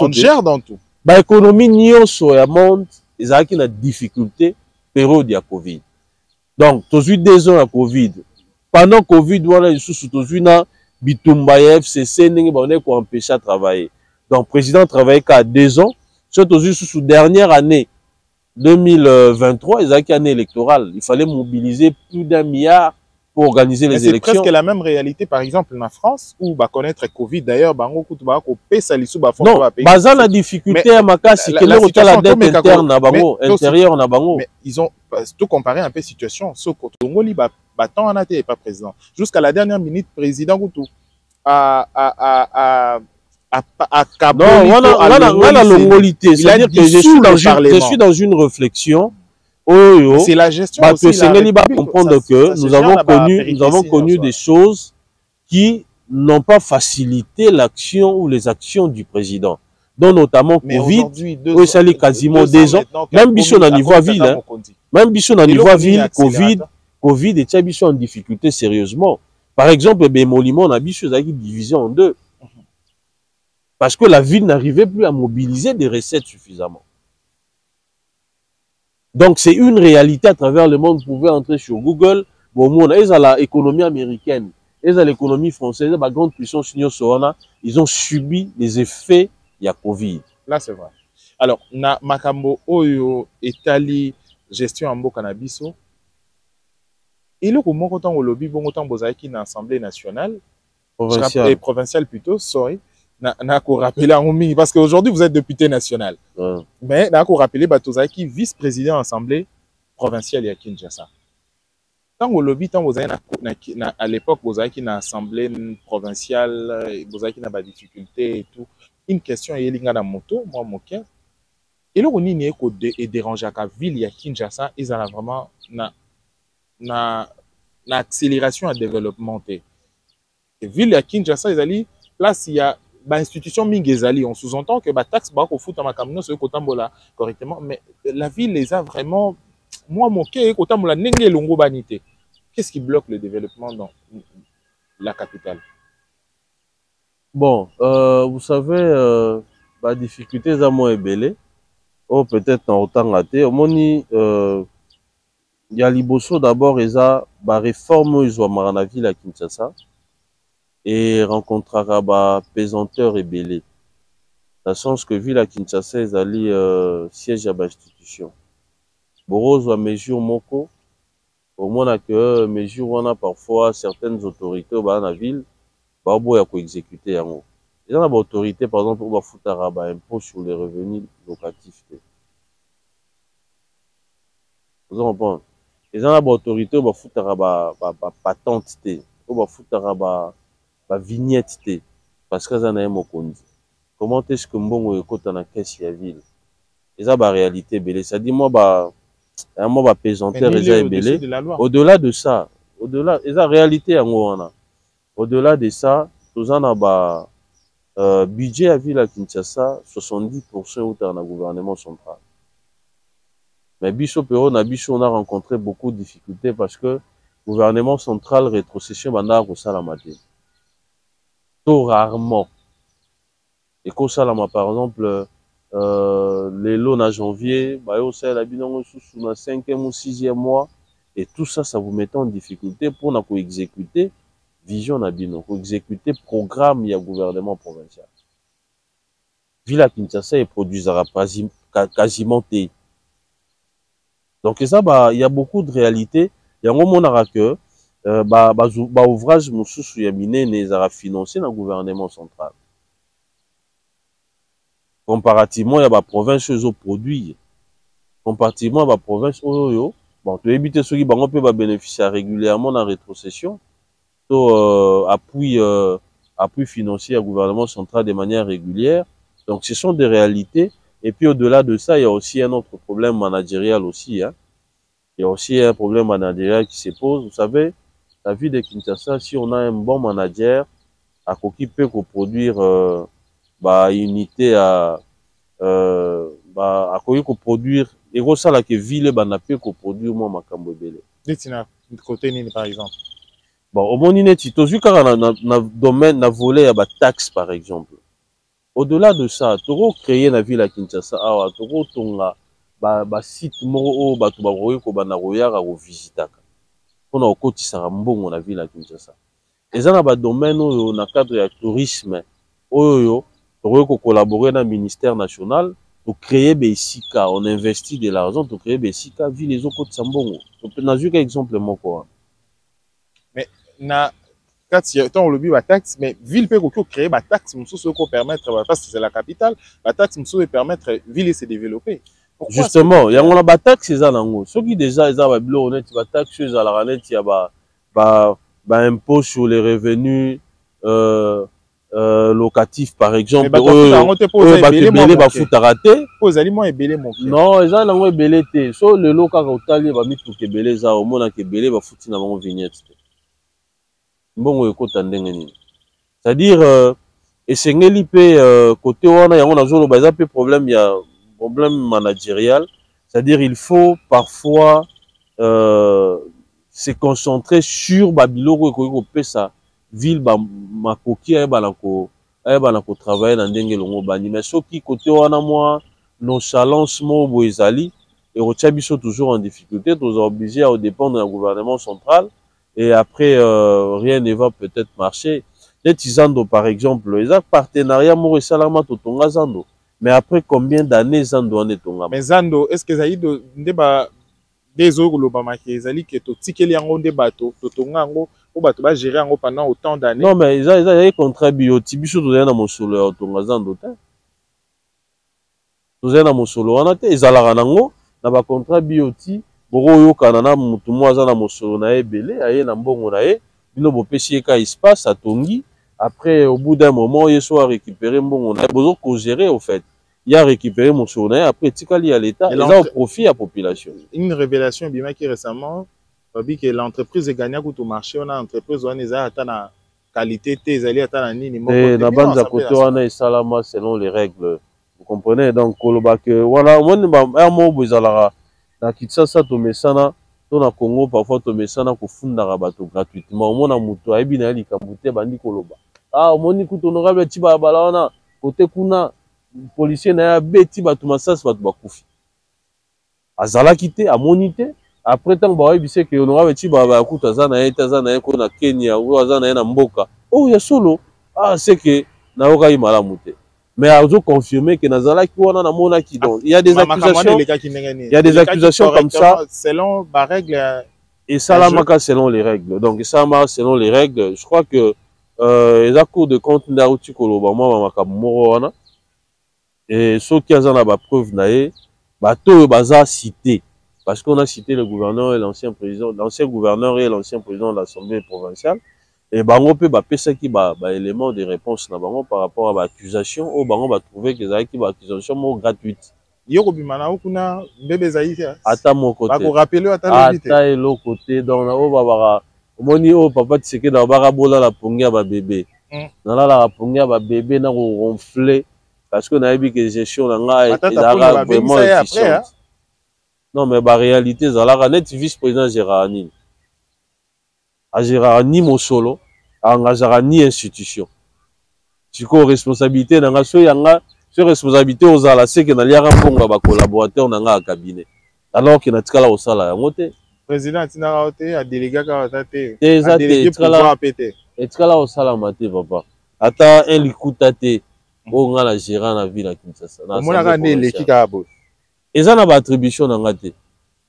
on gère dans tout. Bah économie nyonso ya monde, ils ont une difficulté période de Covid. Donc, tu as eu 2 ans à Covid. Pendant Covid, voilà, tu as eu Bitumba FCC, on est pour empêcher de travailler. Donc, le président travaillait qu'à 2 ans. Surtout sous dernière année, 2023, ils ont une année électorale. Il fallait mobiliser plus d'1 milliard pour organiser les élections. C'est presque la même réalité, par exemple, en France, où va connaître Covid. D'ailleurs, non, la difficulté à Makasi, que la dette interne intérieure na bango. Mais ils ont tout comparé un peu la situation. Sauf que Tongoli, Batan en a été pas président. Jusqu'à la dernière minute, président Goutou a Non, voilà l'homolité. C'est-à-dire que je suis dans une réflexion. C'est la gestion aussi. Il va comprendre que nous avons connu des choses qui n'ont pas facilité l'action ou les actions du président. Donc notamment Covid, où ça allait quasiment 2 ans. Même Bichon à niveau ville, même Bichon à niveau ville, Covid et Bichon en difficulté sérieusement. Par exemple, Bémolimon a Bichon a divisé en 2. Parce que la ville n'arrivait plus à mobiliser des recettes suffisamment. Donc c'est une réalité à travers le monde. Vous pouvez entrer sur Google, bon, ils ont l'économie américaine, ils ont l'économie française, la grande puissance, ils ont subi les effets de la Covid. Là c'est vrai. Alors, na makambo oyo etali gestion en bokannabiso. Et le comment autant au lobby, bon autant bozaki na Assemblée nationale, provinciale plutôt, sorry. N'a qu'à rappeler en mini parce qu'aujourd'hui vous êtes député national. Mais n'a qu'à rappeler Batozaki vice-président assemblée provinciale à Kinshasa. Tant au lobby, tant vous avez à l'époque vous avez une assemblée provinciale, vous avez une difficulté et tout. Une question est liée à la moto, moi mon cœur. Et là on y est dérangé à la ville à Kinshasa, ils ont vraiment na accélération à développement. Et ville à Kinshasa ils allaient place il y a institution mingezali, on sous-entend que la taxe va au foot à ma camion sur le correctement, mais la ville les a vraiment, moi mon cœur est kotambola nenge longo banité. Qu'est-ce qui bloque le développement dans la capitale? Bon, vous savez, la difficulté est à moins ébélée, ou peut-être en autant raté. Au moni, il y a Liboso d'abord, ils ont la réforme ils ont la ville à Kinshasa. Et rencontrera ba pesanteur et belé. Dans le sens que ville à Kinshasa, ils allaient siège à l'institution. Borozo à mesure moko, au moins que mesure on a parfois certaines autorités dans la ville, bah bon ya ko exécuter yango. Ils ont une autorité par exemple pour foutre un impôt sur les revenus locatifs. Vous comprenez? Ils ont une autorité pour foutre un patente, pour foutre la vignette parce que ça n'a pas de comment est-ce que mbongo ekota na caisse ya ville eza ba réalité belé ça dit moi pesanteur eza belé au-delà de ça au-delà eza réalité yango wana au-delà de ça tozana ba budget ya ville à Kinshasa 70% outa na gouvernement central mais biso pero na biso on a rencontré beaucoup de difficultés parce que gouvernement central rétrocession banda ko sala maté tout rarement. Et comme ça, par exemple, les lots en janvier, bah, sous 5e ou 6e mois, et tout ça, ça vous met en difficulté pour exécuter vision nabino, pour exécuter programme, il y a gouvernement provincial. Ville à Kinshasa, ils produisent quasiment té. Donc, ça, bah, il y a beaucoup de réalités. Il y a un moment que ouvrage mususu ya minene ezara financé dans le gouvernement central. Comparativement à la province aux produits. Comparativement à la province bon, tu évites ceux qui peuvent bénéficier régulièrement dans la rétrocession. Appui financier au gouvernement central de manière régulière. Donc ce sont des réalités. Et puis au-delà de ça, il y a aussi un autre problème managérial aussi. Hein. Il y a aussi un problème managérial qui se pose. Vous savez, la ville de Kinshasa, si on a un bon manager, à qui peut produire unité à produire et ça là que ville na peut produire moi makambo belé. Dites-na côté nini par exemple. Bon au moins neti tozu kaka na domaine na volet ya ba taxe par exemple. Au-delà de ça, toro créer na ville à Kinshasa awa toro tonga ba site moko ba to ba roye ko bana royara ko visitaka. On a au kotisa mbongo na ville à Kinshasa. Et ça na domaine dans le cadre du tourisme oyo pour collaborer dans le ministère national pour créer des SICA, on investit de l'argent pour créer des SICA ville les autres de Sambongo. On peut n'a juste exemple mon quoi. Mais na quand on le dit la taxe mais ville peut créer la taxe monsieur ko permettre parce que c'est la capitale, la taxe monsieur permettre ville se développer. Justement, il y a on a taxe c'est ça nango. Ceux qui déjà ils ont blo honnête va taxe à la ranette il y a impôt sur les revenus locatif par exemple belé ba futa raté ozali mo ebele mon non eza nango ebele te so lelo kaka otali ba mituka ebele za omona ke ebele ba futi na bango vignette te mbongo ekota ndenge nini c'est-à-dire esengeli pe côté wana yango nazoloba eza pe problème managérial c'est-à-dire il faut parfois se concentrer sur ba biloko ekoki kopesa ville makoki ayebana kotravaille na ndenge elongo bani mais soki côté wana mwa nonchalance moko boye ezali ekotia biso toujours en difficulté tozala obligé ya kodépendre na gouvernement central et après rien ne va peut-être marcher neti Zando par exemple eza partenariat moko esalama totonga Zando mais après combien d'années Zando wana etongama mais Zando est-ce que ezali nde ba des kolobamaki ezali ke totikeli yango nde bato totonga yango po bato bagérer yango pendant autant d'années non mais ezali contrat bioti biso tozali na mosolo ya kotonga Zando te tozali na mosolo wana te ezalaka nango na bacontrat bioti bokoyokana na motu moko aza na mosolo na ye ebele aye na mbongo na ye bino bopesi ye ka espace atongi après au bout d'un moment ye so arécupérer mbongo na ye bozo cogérer au fait il a récupéré mon sournet après tikali à l'état et là au profit à la population. Une révélation bien qui récemment dit que l'entreprise est gagnée au marché on a entreprise on a atteint la qualité tes alliés atteint la nini et la bande à côté on a salama selon les règles vous comprenez donc koloba que voilà moi un mot bozalara na Kinshasa to mesana to na Congo parfois to mesana ko funda bato gratuitement au mona muto ayebi na likambo te bandi koloba ah moni kuto honorable tiba balaona côté kuna policier na ya beti bato masasi bato bakufi azalaki te amoni te après ntango bayebise ke honorable ti bakuta aza na ye te aza na ye ko na Kenya oyo aza na ye na mboka oyo ya solo c'est que nayokaki malamu te mais azo confirmer que nazalaki wana namonaki donc il y a des accusations comme ça selon ba règle et salamaka selon les règles donc ça selon les règles je crois que eza cour de compte ndauti koloba mwa makambo moko wana et ceux qui ont la preuve naé bateau baza cité parce qu'on a cité le gouverneur et l'ancien président l'ancien gouverneur et l'ancien président de l'Assemblée provinciale et bango pe ba pesa ki ba élément de réponse na bango par rapport à l'accusation ou bango ba trouver que ça qui ba accusation mo gratuite yoko bimana okuna mbebe zaïta ata mon côté ba ko rappeler ata le ata et l'autre côté donc na o ba moni o papa tseke na ba bola la pongia ba bébé na la pongia ba bébé na ko ronfler parce que nayebi que gestion na nga ezalaka vraiment efficiente non mais ba réalité ezalaka net vice-président Gérard Nini a Gérard ni mosolo engagera ni institution siko responsabilité na nga so yanga so responsabilité ozala c'est que na liaka mbongo ba collaborateur na nga cabinet alors que na tikala osala yango te président tina te a délégué ka te a délégué pouvoir pété et tikala osala mate papa ata un likuta te o nga na gérant na ville à Kinshasa na mona ne leki ka bo eza na ba attribution na nga te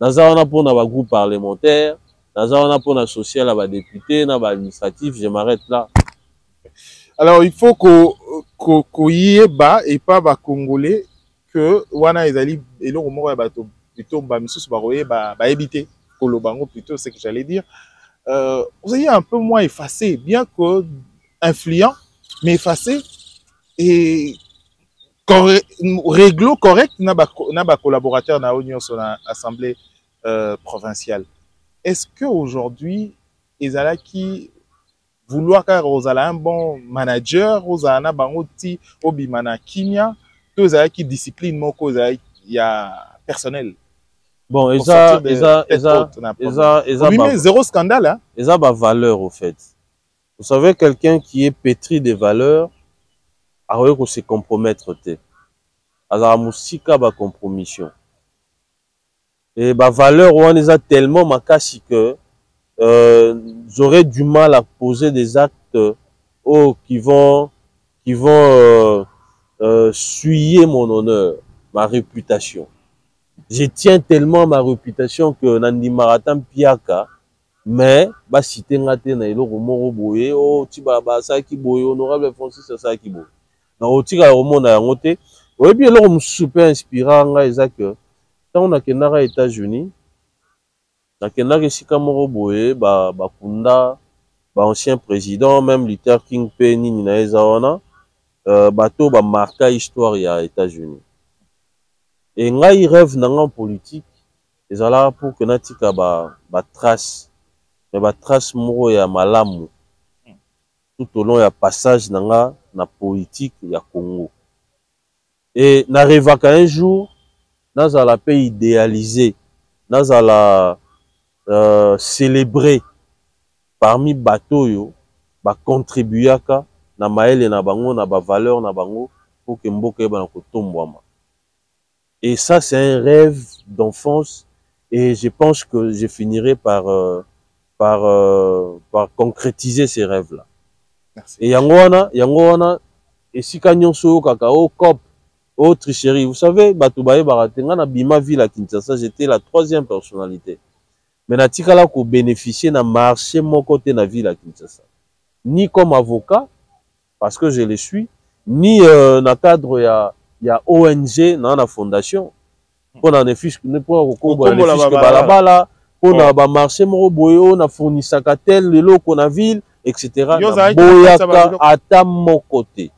naza wana pona ba groupe parlementaire naza wana pona social à ba député na ba administratif je m'arrête là. Alors il faut ko yeba et pas ba congolais que wana ezali eloko moko ya bato plutôt ba misusu ba koyeba ba éviter kolobango plutôt c'est que j'allais dire vous ayez un peu moins effacé bien que influent mais effacé et réglo correct na ba collaborateur na union sur l'assemblée provinciale. Est-ce que aujourd'hui ezala qui vouloir car ozala un bon manager ozala bango ti obimana kimia to ezala qui discipline moko ezala ya personnel bon eza zéro scandale hein eza ba valeur au fait vous savez quelqu'un qui est pétri de valeurs aroye ko se compromettre te azala musika ba compromission et ba valeur wana eza tellement makasi que j'aurais du mal à poser des actes qui vont souiller mon honneur, ma réputation. Je tiens tellement ma réputation que Nandi Maratam Piaka, mais bah si t'es raté na eloko moko boye oh tiba ba sa ki boye honorable Francis sa ki boye. Na otika romo na ngote. Oui bien eloko super inspirant nga eza que tant on a kenaka États-Unis nakendaki esika moko boye bakunda ancien président, même Luther King pe nini na eza wana, bato ba marqué histoire ya États-Unis. Et ngai rêve nanga en politique, ezala pour que natika ba trace, mais ba trace moko ya malamu tout au long ya passage nanga na politique ya Congo. Et na rêvaka un jour nazala pe idéalisé, nazala célébré parmi bato yo ba contribuyaka na maele na bango na ba valeur na bango pour que mboka eba na kotombwama. Et ça c'est un rêve d'enfance et je pense que je finirai par concrétiser ces rêves là. Merci. Et yango wana esika nyonso kaka o cop o tricherie. Vous savez bato baye baratenga na bima ville à Kinshasa, j'étais la 3e personnalité. Mais na tikala ko bénéficier na marché mon côté na ville à Kinshasa. Ni comme avocat parce que je le suis, ni na cadre ya ONG na na fondation pour na fiche pour ko balabala pour na ba marché mo boyo na fournissaka tel lelo na ville etc. Boyaka ata mon côté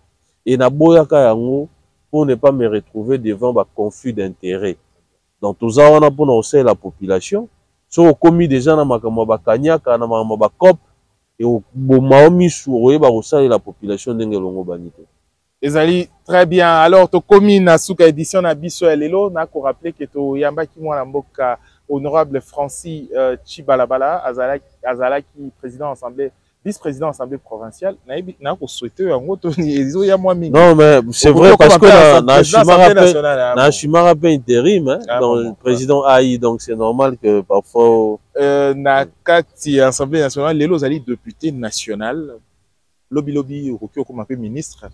et na boyaka yango pour ne pas me retrouver devant ba conflit d'intérêt. Donc tout ça on a pour aussi la population. So commis déjà na makambo ba kanyaka na makambo ba cop et au maomi souroye ba osala la population ndenge longo banito. Ezali très bien. Alors to commis na suka édition na biso lelo na ko rappeler que to yambaki mwana mboka honorable Francis Chibalabala azalaki président assemblée vice-président assemblée provinciale na ko souhaiter yango to ezo ya moi mingi. Non mais c'est vrai parce que na chimara pe intérim hein, donc le président AI, donc c'est normal que parfois na kati assemblée nationale lelo zali député national lobby okyo comme un peu ministre.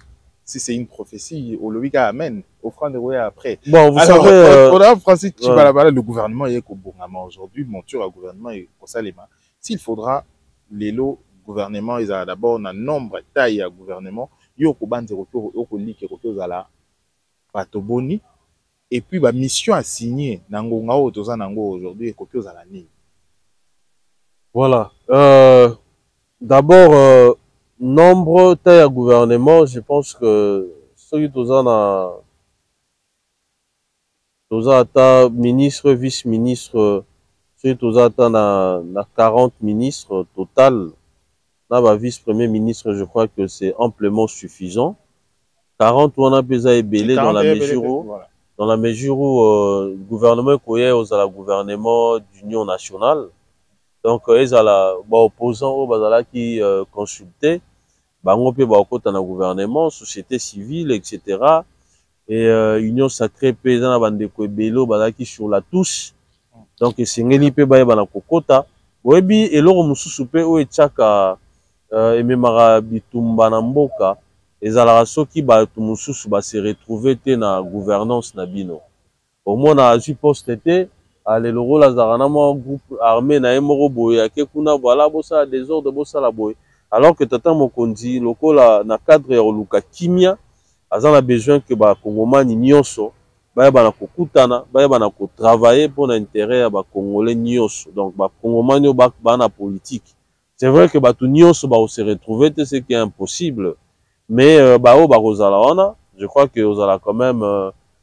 Si c'est une prophétie, au Loïka Amen, offrande de après. Bon, vous alors, savez, Francis Chibalabala, le gouvernement est au Bongama aujourd'hui, monture à gouvernement et au Salema. S'il faudra, les lots gouvernement, ils ont d'abord un nombre de tailles à gouvernement, il y a des retours, il y a des patoboni, et puis la mission à signer, Nangonga aujourd'hui, et copieux à l'année. Voilà. D'abord, nombre taille à gouvernement, je pense que ceux qui sont ministre, vice-ministre, ceux qui sont 40 ministres total, là, vice-premier ministre, je crois que c'est amplement suffisant. 40 on a besoin de belé dans la mesure où le gouvernement est au gouvernement d'union nationale. Donc, ils ont la opposant au qui consulté. Bango pe ba kota na gouvernement, société civile, etc. Et union sacrée paysan na bandeko ebelo bazaki sur la touche. Donc esengeli pe ba na kokota. Oyebi eloko mususu pe o etchaka ememaka bitumba na mboka ezalaka soki bato mususu ba se retrouver te na gouvernance na bino. Au moins na azui poste te aleloko la zarana mo groupe armé na emoko boye ake kuna voilà bosa désordre bosa la boye. Alors que tata mokonzi lokola na cadre ya luka kimia azana besoin que ba kongomani nyonso ba na kokutana ba na ko travailler pour l'intérêt ya ba congolais nyonso. Donc ba kongomani ba na politique. C'est vrai que ba tout nyonso ba se retrouver c'est qui est impossible. Mais ba o ba rozala wana, je crois que ozala quand même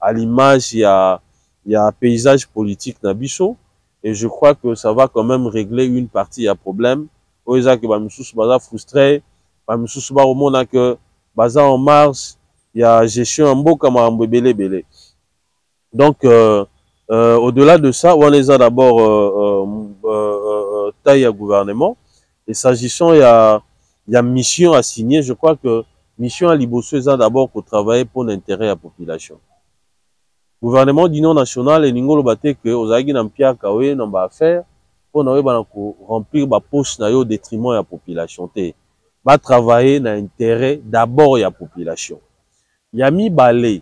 à l'image il y a paysage politique na biso et je crois que ça va quand même régler une partie ya problème. Oza que ba misusu baza frustré, ba misusu ba omona que baza en marche, il y a gestion en mboka makambo belé. Donc au-delà de ça, on les a d'abord taille à gouvernement et s'agissant il y a mission à signer, je crois que mission à liboso eza d'abord pour travailler pour l'intérêt de la population. Gouvernement d'union nationale et ningolo baté que ozaki na mpiaka we na ba affaire pour remplir ma poche au détriment de la population. Va travailler dans l'intérêt d'abord de la population. Yami balé,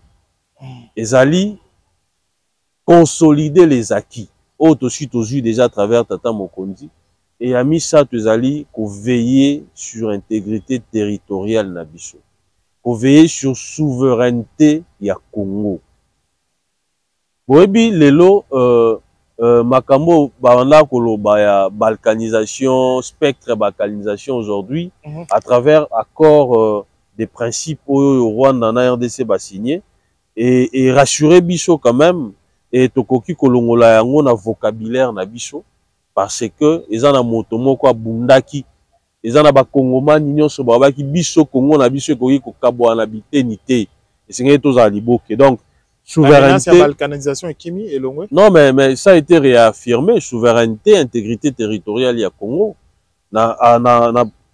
ezali consolider les acquis. Autre suite aux yeux déjà à travers Tata Mokondi. Et yami ça, ezali pour veiller sur l'intégrité territoriale nabiso. Pour veiller sur souveraineté ya Congo. Boebi lelo makambo banda koloba ya balkanisation, spectre balkanisation aujourd'hui à travers accord des principes au Rwanda na RDC ba signé et rassurer biso quand même et tokoki kolongola yango na vocabulaire na biso parce que eza na moto moko abundaki eza na bakongomani nyonso babaki biso Congo na biso ekoki kokabwa na biteni te esengeli tozala liboke donc souveraineté la balkanisation ekimi elongwe. Non mais ça a été réaffirmé souveraineté intégrité territoriale ya Congo na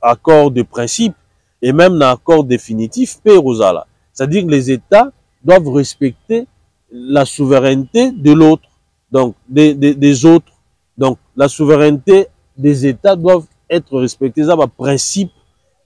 accord de principe et même na accord définitif pe rozala c'est-à-dire que les États doivent respecter la souveraineté de l'autre donc des autres donc la souveraineté des États doivent être respectés. Ça va principe.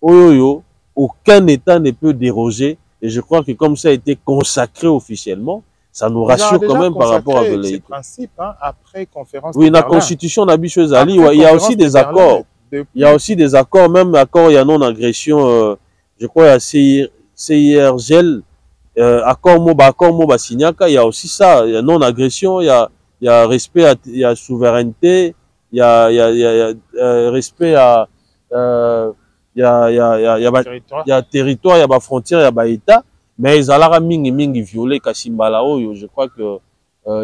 Aucun État ne peut déroger. Et je crois que comme ça a été consacré officiellement, ça nous rassure quand même par rapport à ce principe hein, après conférence. Oui, la constitution d'Abicho Zali, il y a aussi des accords. Il y a aussi des accords, même accord, il y a non-agression. Je crois il y a CIRGEL, accord Moba Signaka, il y a aussi ça. Il y a non-agression, il y a respect, il y a souveraineté. Il y a respect à il y a territoire, il y a frontière, il y a État, mais ils ont mingi violé Kasimbala Oyo. Je crois que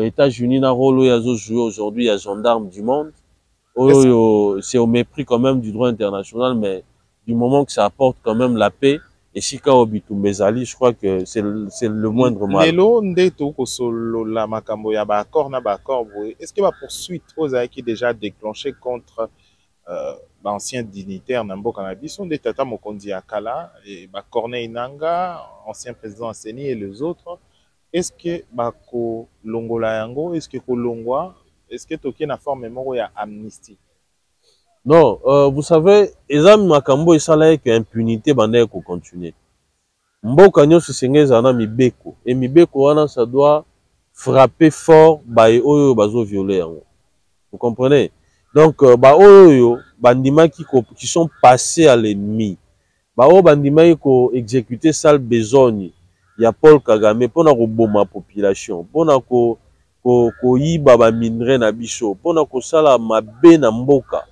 États-Unis n'a rôle joué aujourd'hui à gendarme du monde. C'est au mépris quand même du droit international, mais du moment que ça apporte quand même la paix. Et si Kaobitumezali, je crois que c'est le moindre mal. Lelo ndeto ko solo la makambo ya ba accord na ba accord. Est-ce que la poursuite aux qui déjà déclenché contre l'ancien dignitaire Nambo Cannabison de Tata Mokondi Akala et ba Corneille Nanga, ancien président Asseni et les autres? Est-ce que bako longola yango, est-ce que kolongwa, est-ce que toki na forme moko ya amnistie? Non, vous savez, ezam makambo esala avec impunité bande ko continuer. Mboka nyonso sengeza na mibeko et mibeko wana ça doit frapper fort ba oyo bazo violer yango. Vous comprenez? Donc ba oyo bandimaki qui sont passés à l'ennemi. Ba oyo bandimaki ko exécuter sale besogne ya Paul Kagame pona ko boma population, pona ko yiba ba minerai na biso, pona ko sala mabe na mboka.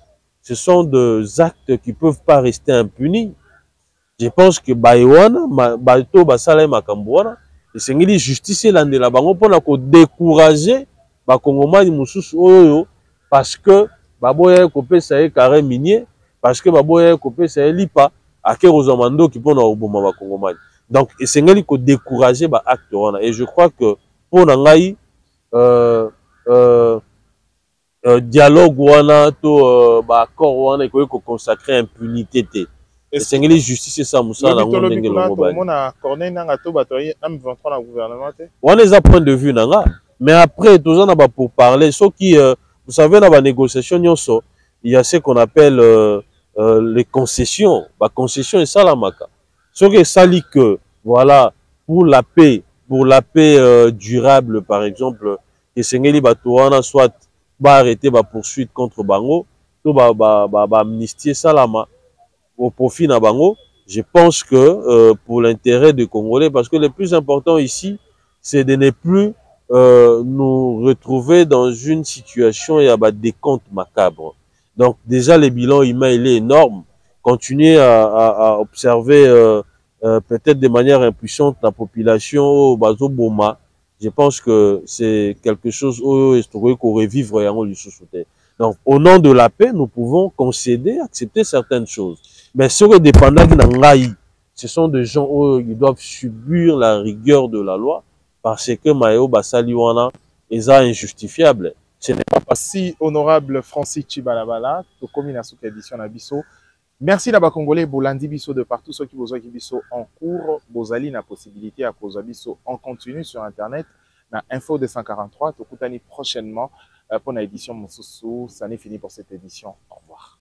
Ce sont des actes qui ne peuvent pas rester impunis. Je pense que Baïwana, Baito Basala Makambouana, et c'est une justice landela bango pour nous décourager ba Kongomani mususu oyo parce que baboya kopé ça est carré minier parce que baboya kopé ça est lipa ake rozamando qui pour na oboma ba Kongomani. Donc et c'est ngeli ko décourager ba acte wana et je crois que pour nangai dialogue wana to ba accord wana ko consacrer impunité té. C'est ngeli justice ça musala ngo ndenge longo ba. Mona Corneille nanga to batoyi M23 na gouvernement té. On les a point de vue nanga mais après tous on a pour parler ceux qui vous savez dans la négociation nyonso il y a ce qu'on appelle les concessions. Ba concession et ça la maka. Ce que ça dit que voilà pour la paix durable par exemple que sengeli bato wana soit ba arrêter ba poursuite contre bango to ba amnistier salama au profit na bango. Je pense que pour l'intérêt des Congolais, parce que le plus important ici c'est de ne plus nous retrouver dans une situation il y a des décompte macabre. Donc déjà le bilan humain il est énorme. Continuer à observer peut-être de manière impuissante la population au Bazo Boma. Je pense que c'est quelque chose où il faut revivre. Donc, au nom de la paix, nous pouvons concéder, accepter certaines choses. Mais ce qui dépendant de ce sont des gens où ils doivent subir la rigueur de la loi parce que Mayo Basaliwana est injustifiable. Ce n'est pas si honorable Francis Chibalabala, au commun sous édition Nabiso. Merci d'abord Congolais, Bolandi Bisso de partout, ceux qui vous ont Bisso en cours, Bozali la possibilité à cause Bisso en continu sur Internet, na Info 243, Tokutani prochainement pour l'édition Moussoussou. Ça n'est fini pour cette édition. Au revoir.